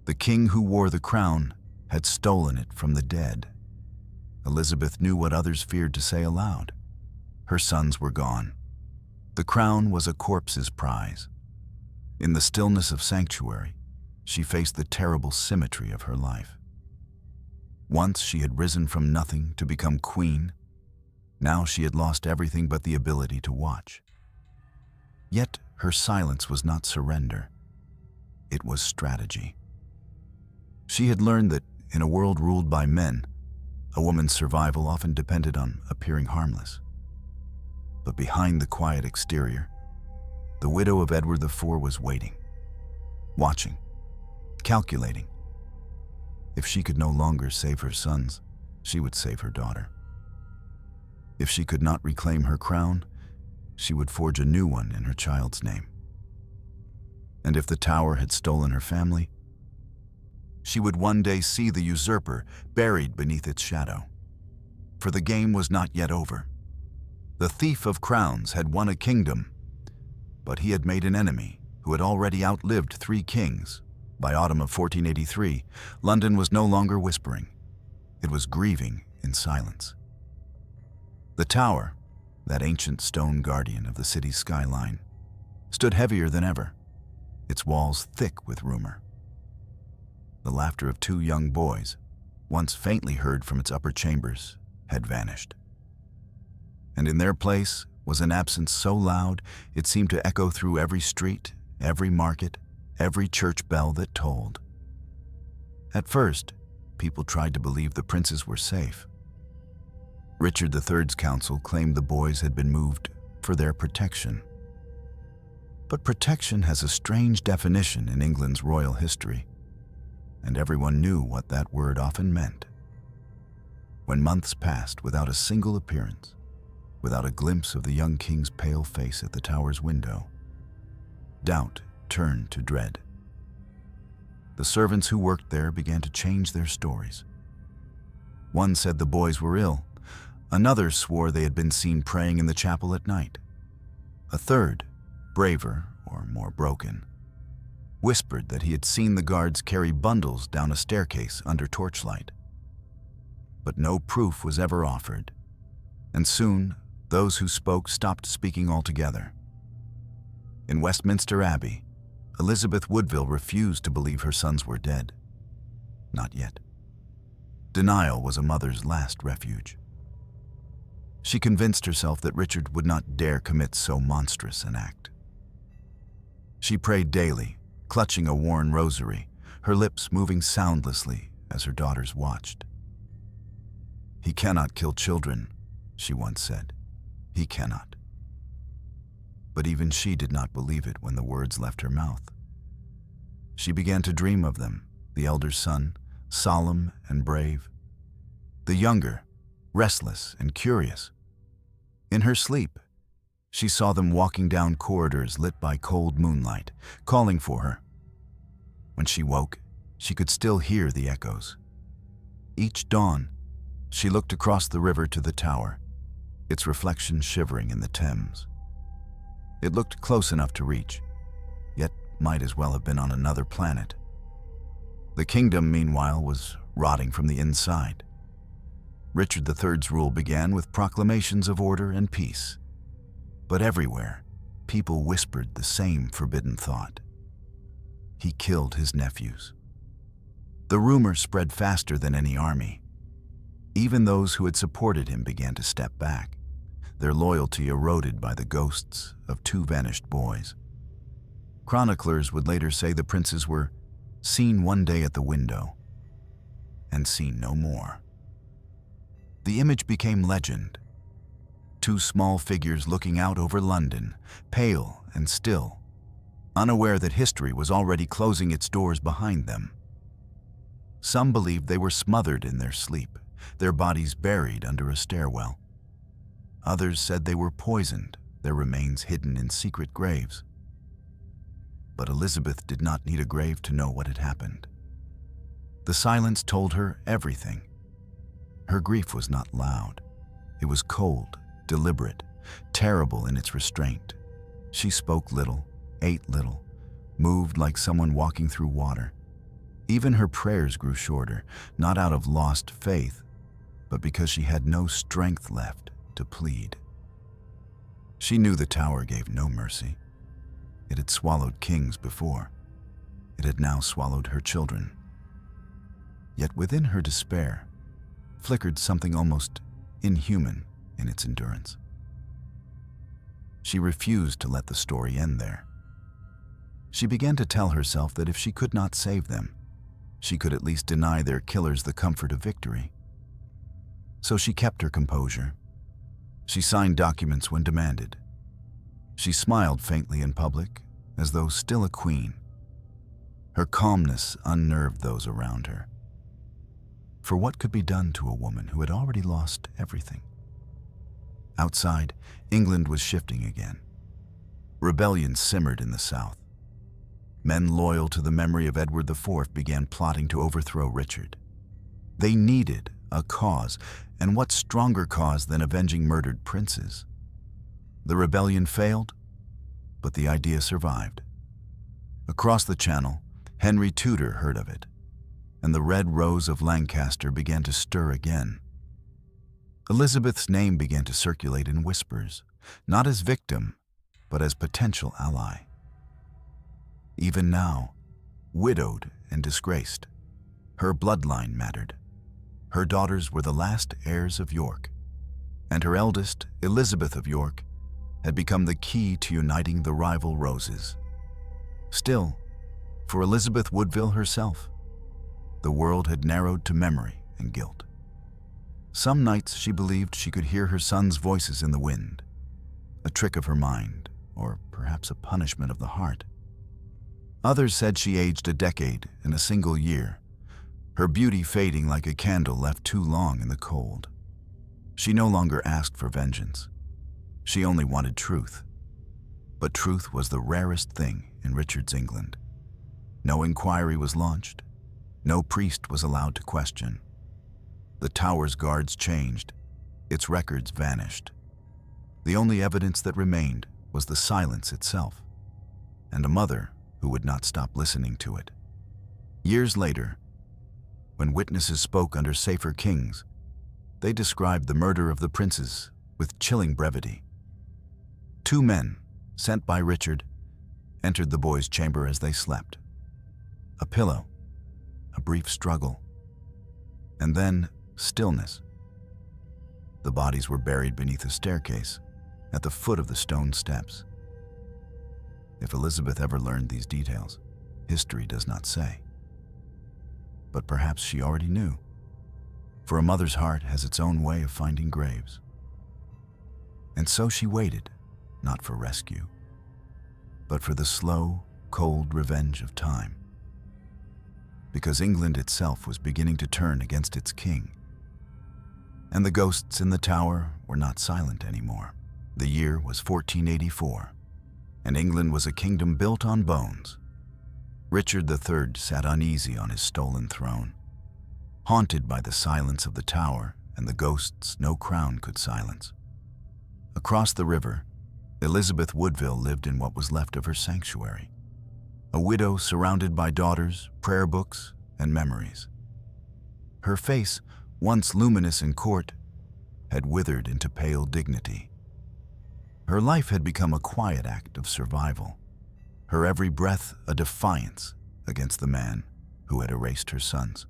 The king who wore the crown had stolen it from the dead. Elizabeth knew what others feared to say aloud. Her sons were gone. The crown was a corpse's prize, In the stillness of sanctuary, she faced the terrible symmetry of her life. Once she had risen from nothing to become queen. Now she had lost everything but the ability to watch. Yet her silence was not surrender. It was strategy. She had learned that in a world ruled by men, a woman's survival often depended on appearing harmless. But behind the quiet exterior, the widow of Edward IV was waiting, watching, calculating. If she could no longer save her sons, she would save her daughter. If she could not reclaim her crown, she would forge a new one in her child's name. And if the tower had stolen her family, she would one day see the usurper buried beneath its shadow. For the game was not yet over. The thief of crowns had won a kingdom, but he had made an enemy who had already outlived 3 kings. By autumn of 1483, London was no longer whispering. It was grieving in silence. The tower, that ancient stone guardian of the city's skyline, stood heavier than ever, its walls thick with rumor. The laughter of 2 young boys, once faintly heard from its upper chambers, had vanished. And in their place was an absence so loud it seemed to echo through every street, every market, every church bell that tolled. At first, people tried to believe the princes were safe. Richard III's council claimed the boys had been moved for their protection. But protection has a strange definition in England's royal history, and everyone knew what that word often meant. When months passed without a single appearance, without a glimpse of the young king's pale face at the tower's window, doubt turned to dread. The servants who worked there began to change their stories. One said the boys were ill. Another swore they had been seen praying in the chapel at night. A third, braver or more broken, whispered that he had seen the guards carry bundles down a staircase under torchlight. But no proof was ever offered, and soon those who spoke stopped speaking altogether. In Westminster Abbey, Elizabeth Woodville refused to believe her sons were dead. Not yet. Denial was a mother's last refuge. She convinced herself that Richard would not dare commit so monstrous an act. She prayed daily, clutching a worn rosary, her lips moving soundlessly as her daughters watched. "He cannot kill children," she once said. "He cannot." But even she did not believe it when the words left her mouth. She began to dream of them, the elder son, solemn and brave, the younger, restless and curious. In her sleep, she saw them walking down corridors lit by cold moonlight, calling for her. When she woke, she could still hear the echoes. Each dawn, she looked across the river to the tower, its reflection shivering in the Thames. It looked close enough to reach, yet might as well have been on another planet. The kingdom, meanwhile, was rotting from the inside. Richard III's rule began with proclamations of order and peace. But everywhere, people whispered the same forbidden thought. He killed his nephews. The rumor spread faster than any army. Even those who had supported him began to step back, their loyalty eroded by the ghosts of 2 vanished boys. Chroniclers would later say the princes were seen one day at the window and seen no more. The image became legend. 2 small figures looking out over London, pale and still, unaware that history was already closing its doors behind them. Some believed they were smothered in their sleep, their bodies buried under a stairwell. Others said they were poisoned, their remains hidden in secret graves. But Elizabeth did not need a grave to know what had happened. The silence told her everything. Her grief was not loud. It was cold, deliberate, terrible in its restraint. She spoke little, ate little, moved like someone walking through water. Even her prayers grew shorter, not out of lost faith, but because she had no strength left to plead. She knew the tower gave no mercy. It had swallowed kings before. It had now swallowed her children. Yet within her despair flickered something almost inhuman in its endurance. She refused to let the story end there. She began to tell herself that if she could not save them, she could at least deny their killers the comfort of victory. So she kept her composure. She signed documents when demanded. She smiled faintly in public, as though still a queen. Her calmness unnerved those around her. For what could be done to a woman who had already lost everything? Outside, England was shifting again. Rebellion simmered in the south. Men loyal to the memory of Edward IV began plotting to overthrow Richard. They needed a cause, and what stronger cause than avenging murdered princes? The rebellion failed, but the idea survived. Across the Channel, Henry Tudor heard of it, and the Red Rose of Lancaster began to stir again. Elizabeth's name began to circulate in whispers, not as victim, but as potential ally. Even now, widowed and disgraced, her bloodline mattered. Her daughters were the last heirs of York, and her eldest, Elizabeth of York, had become the key to uniting the rival Roses. Still, for Elizabeth Woodville herself, the world had narrowed to memory and guilt. Some nights she believed she could hear her sons' voices in the wind, a trick of her mind, or perhaps a punishment of the heart. Others said she aged a decade in a single year, her beauty fading like a candle left too long in the cold. She no longer asked for vengeance. She only wanted truth. But truth was the rarest thing in Richard's England. No inquiry was launched. No priest was allowed to question. The Tower's guards changed. Its records vanished. The only evidence that remained was the silence itself, and a mother who would not stop listening to it. Years later, when witnesses spoke under safer kings, they described the murder of the princes with chilling brevity. 2 men, sent by Richard, entered the boys' chamber as they slept. A pillow, a brief struggle, and then stillness. The bodies were buried beneath a staircase at the foot of the stone steps. If Elizabeth ever learned these details, history does not say. But perhaps she already knew, for a mother's heart has its own way of finding graves. And so she waited, not for rescue, but for the slow, cold revenge of time. Because England itself was beginning to turn against its king. And the ghosts in the Tower were not silent anymore. The year was 1484, and England was a kingdom built on bones. Richard III sat uneasy on his stolen throne, haunted by the silence of the Tower and the ghosts no crown could silence. Across the river, Elizabeth Woodville lived in what was left of her sanctuary, a widow surrounded by daughters, prayer books, and memories. Her face, once luminous in court, had withered into pale dignity. Her life had become a quiet act of survival, her every breath a defiance against the man who had erased her sons.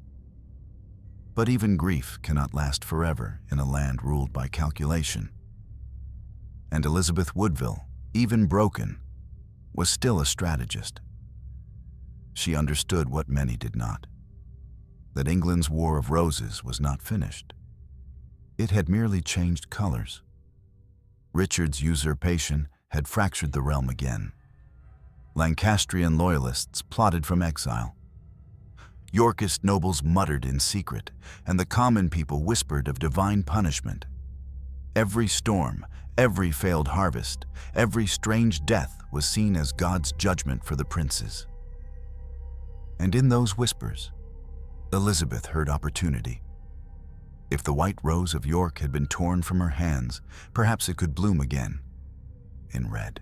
But even grief cannot last forever in a land ruled by calculation. And Elizabeth Woodville, even broken, was still a strategist. She understood what many did not, that England's War of Roses was not finished. It had merely changed colors. Richard's usurpation had fractured the realm again. Lancastrian loyalists plotted from exile. Yorkist nobles muttered in secret, and the common people whispered of divine punishment. Every storm, every failed harvest, every strange death was seen as God's judgment for the princes. And in those whispers, Elizabeth heard opportunity. If the white rose of York had been torn from her hands, perhaps it could bloom again, in red.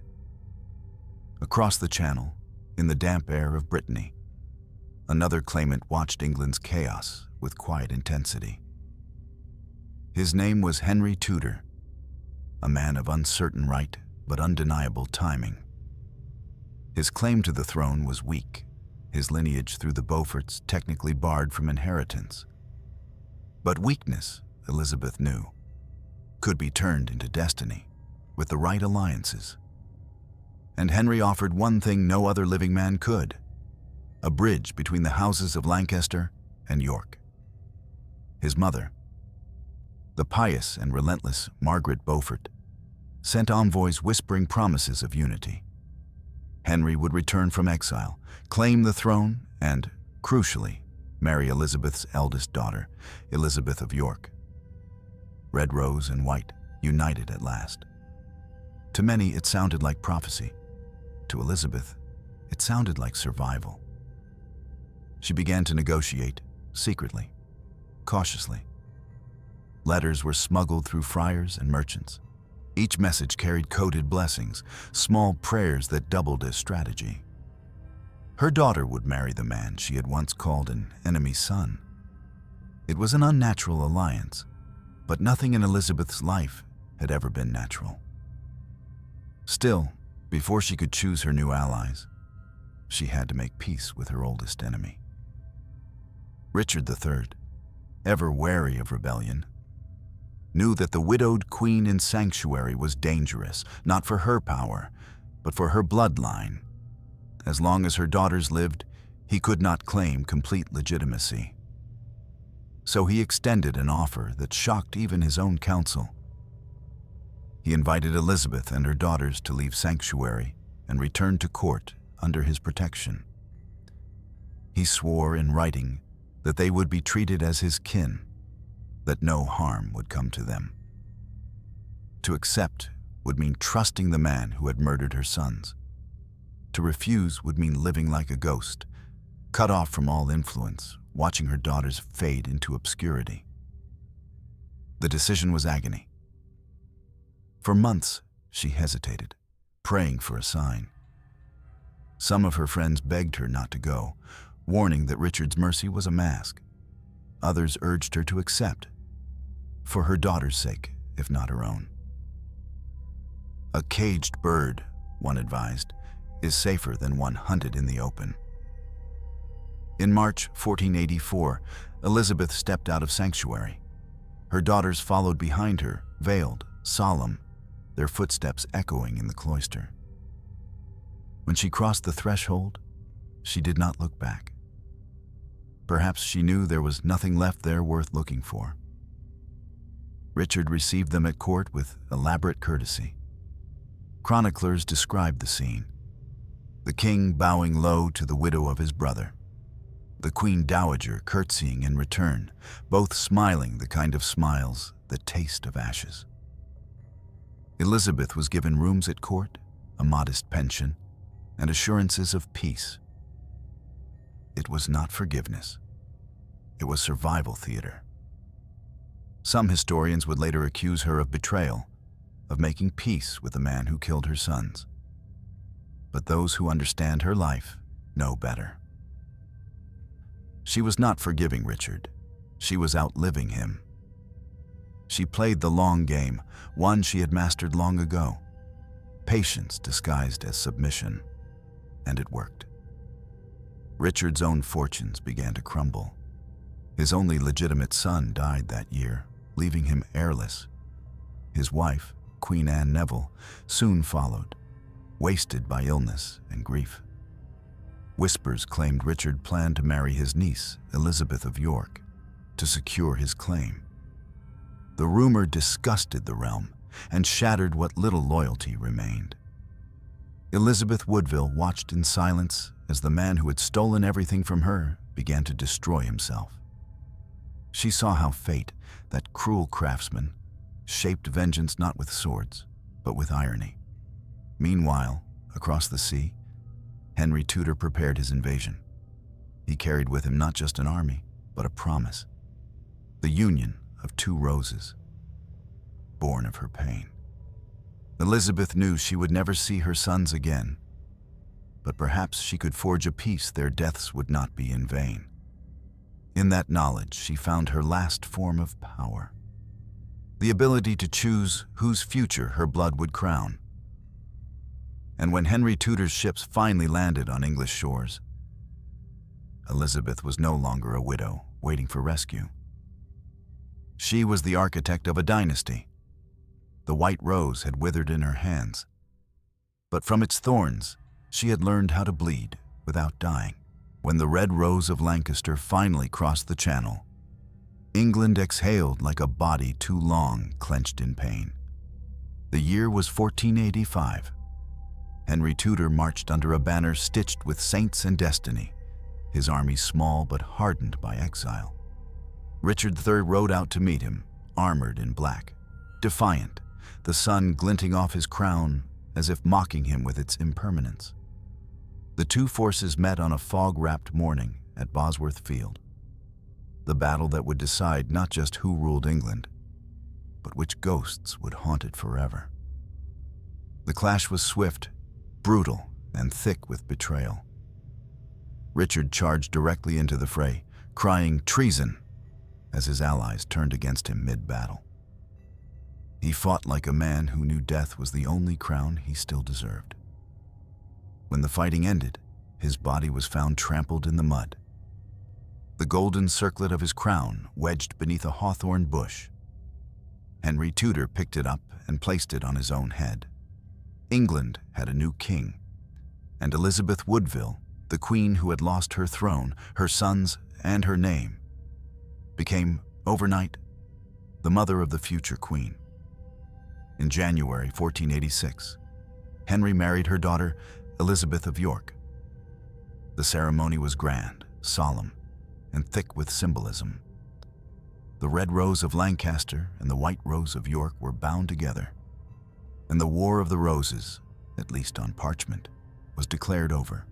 Across the Channel, in the damp air of Brittany, another claimant watched England's chaos with quiet intensity. His name was Henry Tudor, a man of uncertain right but undeniable timing. His claim to the throne was weak, his lineage through the Beauforts technically barred from inheritance. But weakness, Elizabeth knew, could be turned into destiny with the right alliances. And Henry offered one thing no other living man could: a bridge between the houses of Lancaster and York. His mother, the pious and relentless Margaret Beaufort, sent envoys whispering promises of unity. Henry would return from exile, claim the throne, and, crucially, marry Elizabeth's eldest daughter, Elizabeth of York. Red rose and white, united at last. To many, it sounded like prophecy. To Elizabeth, it sounded like survival. She began to negotiate, secretly, cautiously. Letters were smuggled through friars and merchants. Each message carried coded blessings, small prayers that doubled as strategy. Her daughter would marry the man she had once called an enemy son. It was an unnatural alliance, but nothing in Elizabeth's life had ever been natural. Still, before she could choose her new allies, she had to make peace with her oldest enemy. Richard III, ever wary of rebellion, knew that the widowed queen in sanctuary was dangerous, not for her power, but for her bloodline. As long as her daughters lived, he could not claim complete legitimacy. So he extended an offer that shocked even his own council. He invited Elizabeth and her daughters to leave sanctuary and return to court under his protection. He swore in writing that they would be treated as his kin, that no harm would come to them. To accept would mean trusting the man who had murdered her sons. To refuse would mean living like a ghost, cut off from all influence, watching her daughters fade into obscurity. The decision was agony. For months, she hesitated, praying for a sign. Some of her friends begged her not to go, warning that Richard's mercy was a mask. Others urged her to accept, for her daughter's sake, if not her own. A caged bird, one advised, is safer than one hunted in the open. In March 1484, Elizabeth stepped out of sanctuary. Her daughters followed behind her, veiled, solemn, their footsteps echoing in the cloister. When she crossed the threshold, she did not look back. Perhaps she knew there was nothing left there worth looking for. Richard received them at court with elaborate courtesy. Chroniclers described the scene: the king bowing low to the widow of his brother, the queen dowager curtsying in return, both smiling the kind of smiles that taste of ashes. Elizabeth was given rooms at court, a modest pension, and assurances of peace. It was not forgiveness. It was survival theater. Some historians would later accuse her of betrayal, of making peace with the man who killed her sons. But those who understand her life know better. She was not forgiving Richard. She was outliving him. She played the long game, one she had mastered long ago. Patience disguised as submission, and it worked. Richard's own fortunes began to crumble. His only legitimate son died that year, leaving him heirless. His wife, Queen Anne Neville, soon followed, wasted by illness and grief. Whispers claimed Richard planned to marry his niece, Elizabeth of York, to secure his claim. The rumor disgusted the realm and shattered what little loyalty remained. Elizabeth Woodville watched in silence as the man who had stolen everything from her began to destroy himself. She saw how fate, that cruel craftsman, shaped vengeance not with swords, but with irony. Meanwhile, across the sea, Henry Tudor prepared his invasion. He carried with him not just an army, but a promise: the union of two roses, born of her pain. Elizabeth knew she would never see her sons again, but perhaps she could forge a peace their deaths would not be in vain. In that knowledge, she found her last form of power: the ability to choose whose future her blood would crown. And when Henry Tudor's ships finally landed on English shores, Elizabeth was no longer a widow waiting for rescue. She was the architect of a dynasty. The white rose had withered in her hands, but from its thorns, she had learned how to bleed without dying. When the red rose of Lancaster finally crossed the Channel, England exhaled like a body too long clenched in pain. The year was 1485. Henry Tudor marched under a banner stitched with saints and destiny, his army small but hardened by exile. Richard III rode out to meet him, armored in black, defiant, the sun glinting off his crown as if mocking him with its impermanence. The two forces met on a fog-wrapped morning at Bosworth Field, the battle that would decide not just who ruled England, but which ghosts would haunt it forever. The clash was swift, brutal, and thick with betrayal. Richard charged directly into the fray, crying treason as his allies turned against him mid-battle. He fought like a man who knew death was the only crown he still deserved. When the fighting ended, his body was found trampled in the mud, the golden circlet of his crown wedged beneath a hawthorn bush. Henry Tudor picked it up and placed it on his own head. England had a new king, and Elizabeth Woodville, the queen who had lost her throne, her sons, and her name, became, overnight, the mother of the future queen. In January 1486, Henry married her daughter, Elizabeth of York. The ceremony was grand, solemn, and thick with symbolism. The red rose of Lancaster and the white rose of York were bound together, and the War of the Roses, at least on parchment, was declared over.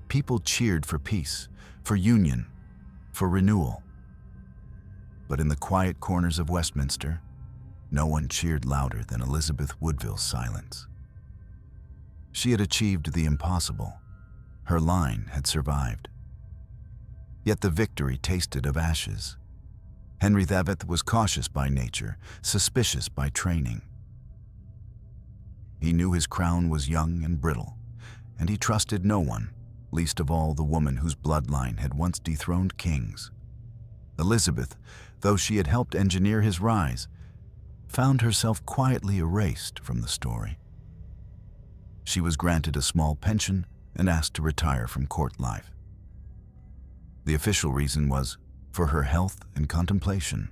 People cheered for peace, for union, for renewal. But in the quiet corners of Westminster, no one cheered louder than Elizabeth Woodville's silence. She had achieved the impossible. Her line had survived. Yet the victory tasted of ashes. Henry VII was cautious by nature, suspicious by training. He knew his crown was young and brittle, and he trusted no one, least of all the woman whose bloodline had once dethroned kings. Elizabeth, though she had helped engineer his rise, found herself quietly erased from the story. She was granted a small pension and asked to retire from court life. The official reason was for her health and contemplation.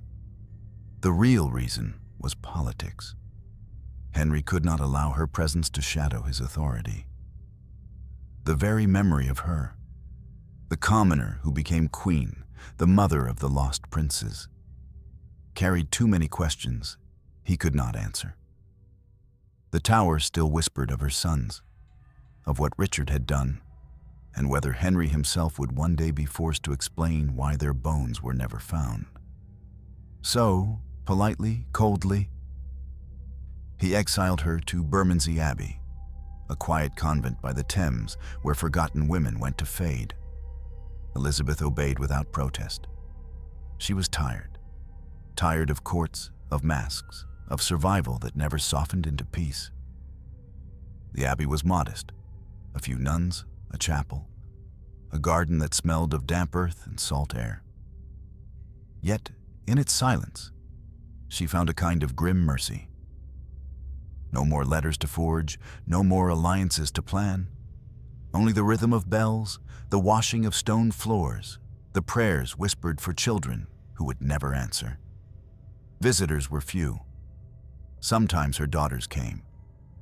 The real reason was politics. Henry could not allow her presence to shadow his authority. The very memory of her, the commoner who became queen, the mother of the lost princes, carried too many questions he could not answer. The Tower still whispered of her sons, of what Richard had done, and whether Henry himself would one day be forced to explain why their bones were never found. So, politely, coldly, he exiled her to Bermondsey Abbey, a quiet convent by the Thames where forgotten women went to fade. Elizabeth obeyed without protest. She was tired of courts, of masks, of survival that never softened into peace. The abbey was modest, a few nuns, a chapel, a garden that smelled of damp earth and salt air. Yet, in its silence, she found a kind of grim mercy. No more letters to forge, no more alliances to plan. Only the rhythm of bells, the washing of stone floors, the prayers whispered for children who would never answer. Visitors were few. Sometimes her daughters came,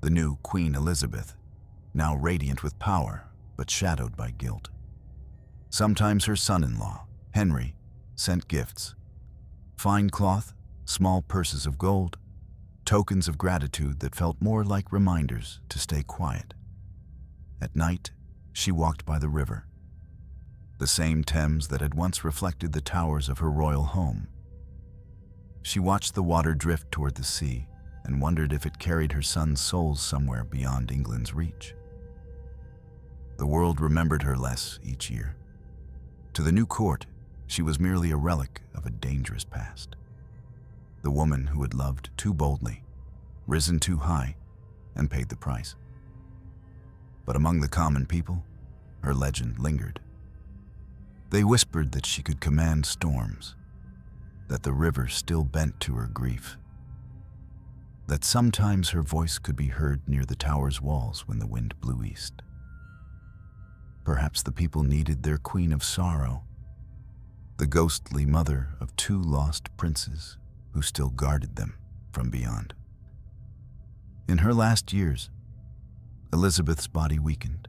the new Queen Elizabeth, now radiant with power, but shadowed by guilt. Sometimes her son-in-law, Henry, sent gifts. Fine cloth, small purses of gold, tokens of gratitude that felt more like reminders to stay quiet. At night, she walked by the river, the same Thames that had once reflected the towers of her royal home. She watched the water drift toward the sea and wondered if it carried her sons' souls somewhere beyond England's reach. The world remembered her less each year. To the new court, she was merely a relic of a dangerous past. The woman who had loved too boldly, risen too high, and paid the price. But among the common people, her legend lingered. They whispered that she could command storms, that the river still bent to her grief, that sometimes her voice could be heard near the tower's walls when the wind blew east. Perhaps the people needed their queen of sorrow, the ghostly mother of two lost princes who still guarded them from beyond. In her last years, Elizabeth's body weakened,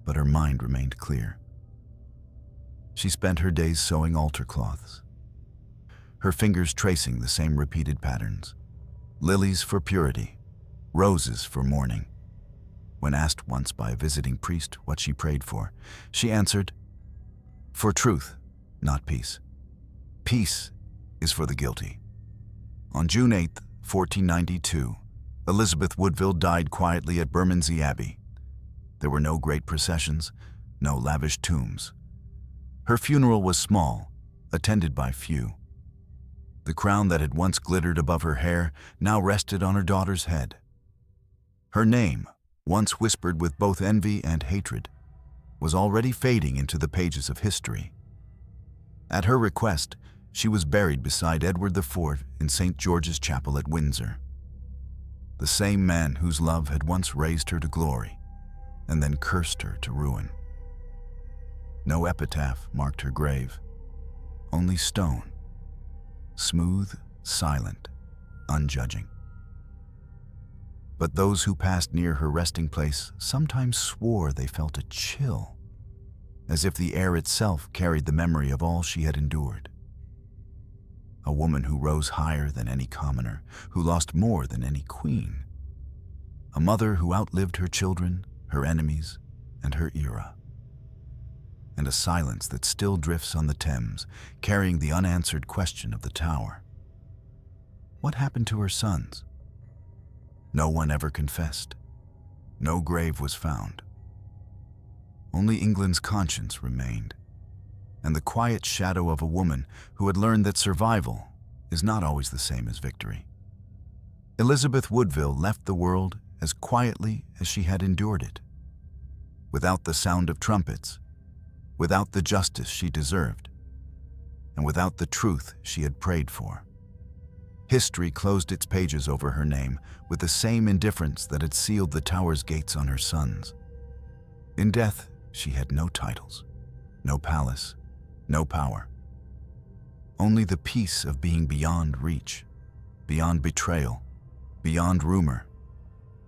but her mind remained clear. She spent her days sewing altar cloths, her fingers tracing the same repeated patterns: lilies for purity, roses for mourning. When asked once by a visiting priest what she prayed for, she answered, "For truth, not peace. Peace is for the guilty." On June 8, 1492, Elizabeth Woodville died quietly at Bermondsey Abbey. There were no great processions, no lavish tombs. Her funeral was small, attended by few. The crown that had once glittered above her hair now rested on her daughter's head. Her name, once whispered with both envy and hatred, was already fading into the pages of history. At her request, she was buried beside Edward IV in St. George's Chapel at Windsor. The same man whose love had once raised her to glory and then cursed her to ruin. No epitaph marked her grave, only stone, smooth, silent, unjudging. But those who passed near her resting place sometimes swore they felt a chill, as if the air itself carried the memory of all she had endured. A woman who rose higher than any commoner, who lost more than any queen. A mother who outlived her children, her enemies, and her era. And a silence that still drifts on the Thames, carrying the unanswered question of the Tower. What happened to her sons? No one ever confessed. No grave was found. Only England's conscience remained, and the quiet shadow of a woman who had learned that survival is not always the same as victory. Elizabeth Woodville left the world as quietly as she had endured it, without the sound of trumpets, without the justice she deserved, and without the truth she had prayed for. History closed its pages over her name with the same indifference that had sealed the Tower's gates on her sons. In death, she had no titles, no palace, no power. Only the peace of being beyond reach, beyond betrayal, beyond rumor,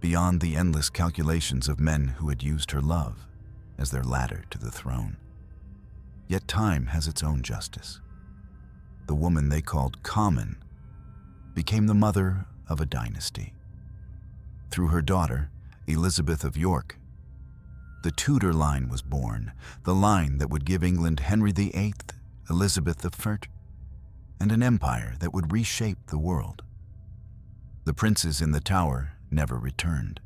beyond the endless calculations of men who had used her love as their ladder to the throne. Yet time has its own justice. The woman they called common became the mother of a dynasty. Through her daughter, Elizabeth of York, the Tudor line was born, the line that would give England Henry VIII, Elizabeth I, and an empire that would reshape the world. The princes in the Tower never returned.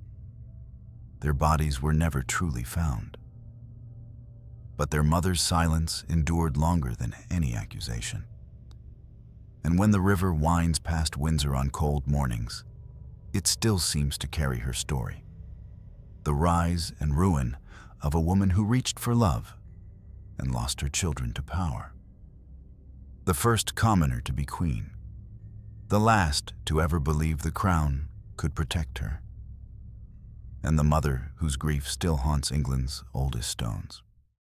Their bodies were never truly found. But their mother's silence endured longer than any accusation. And when the river winds past Windsor on cold mornings, it still seems to carry her story. The rise and ruin of a woman who reached for love and lost her children to power. The first commoner to be queen, the last to ever believe the crown could protect her, and the mother whose grief still haunts England's oldest stones.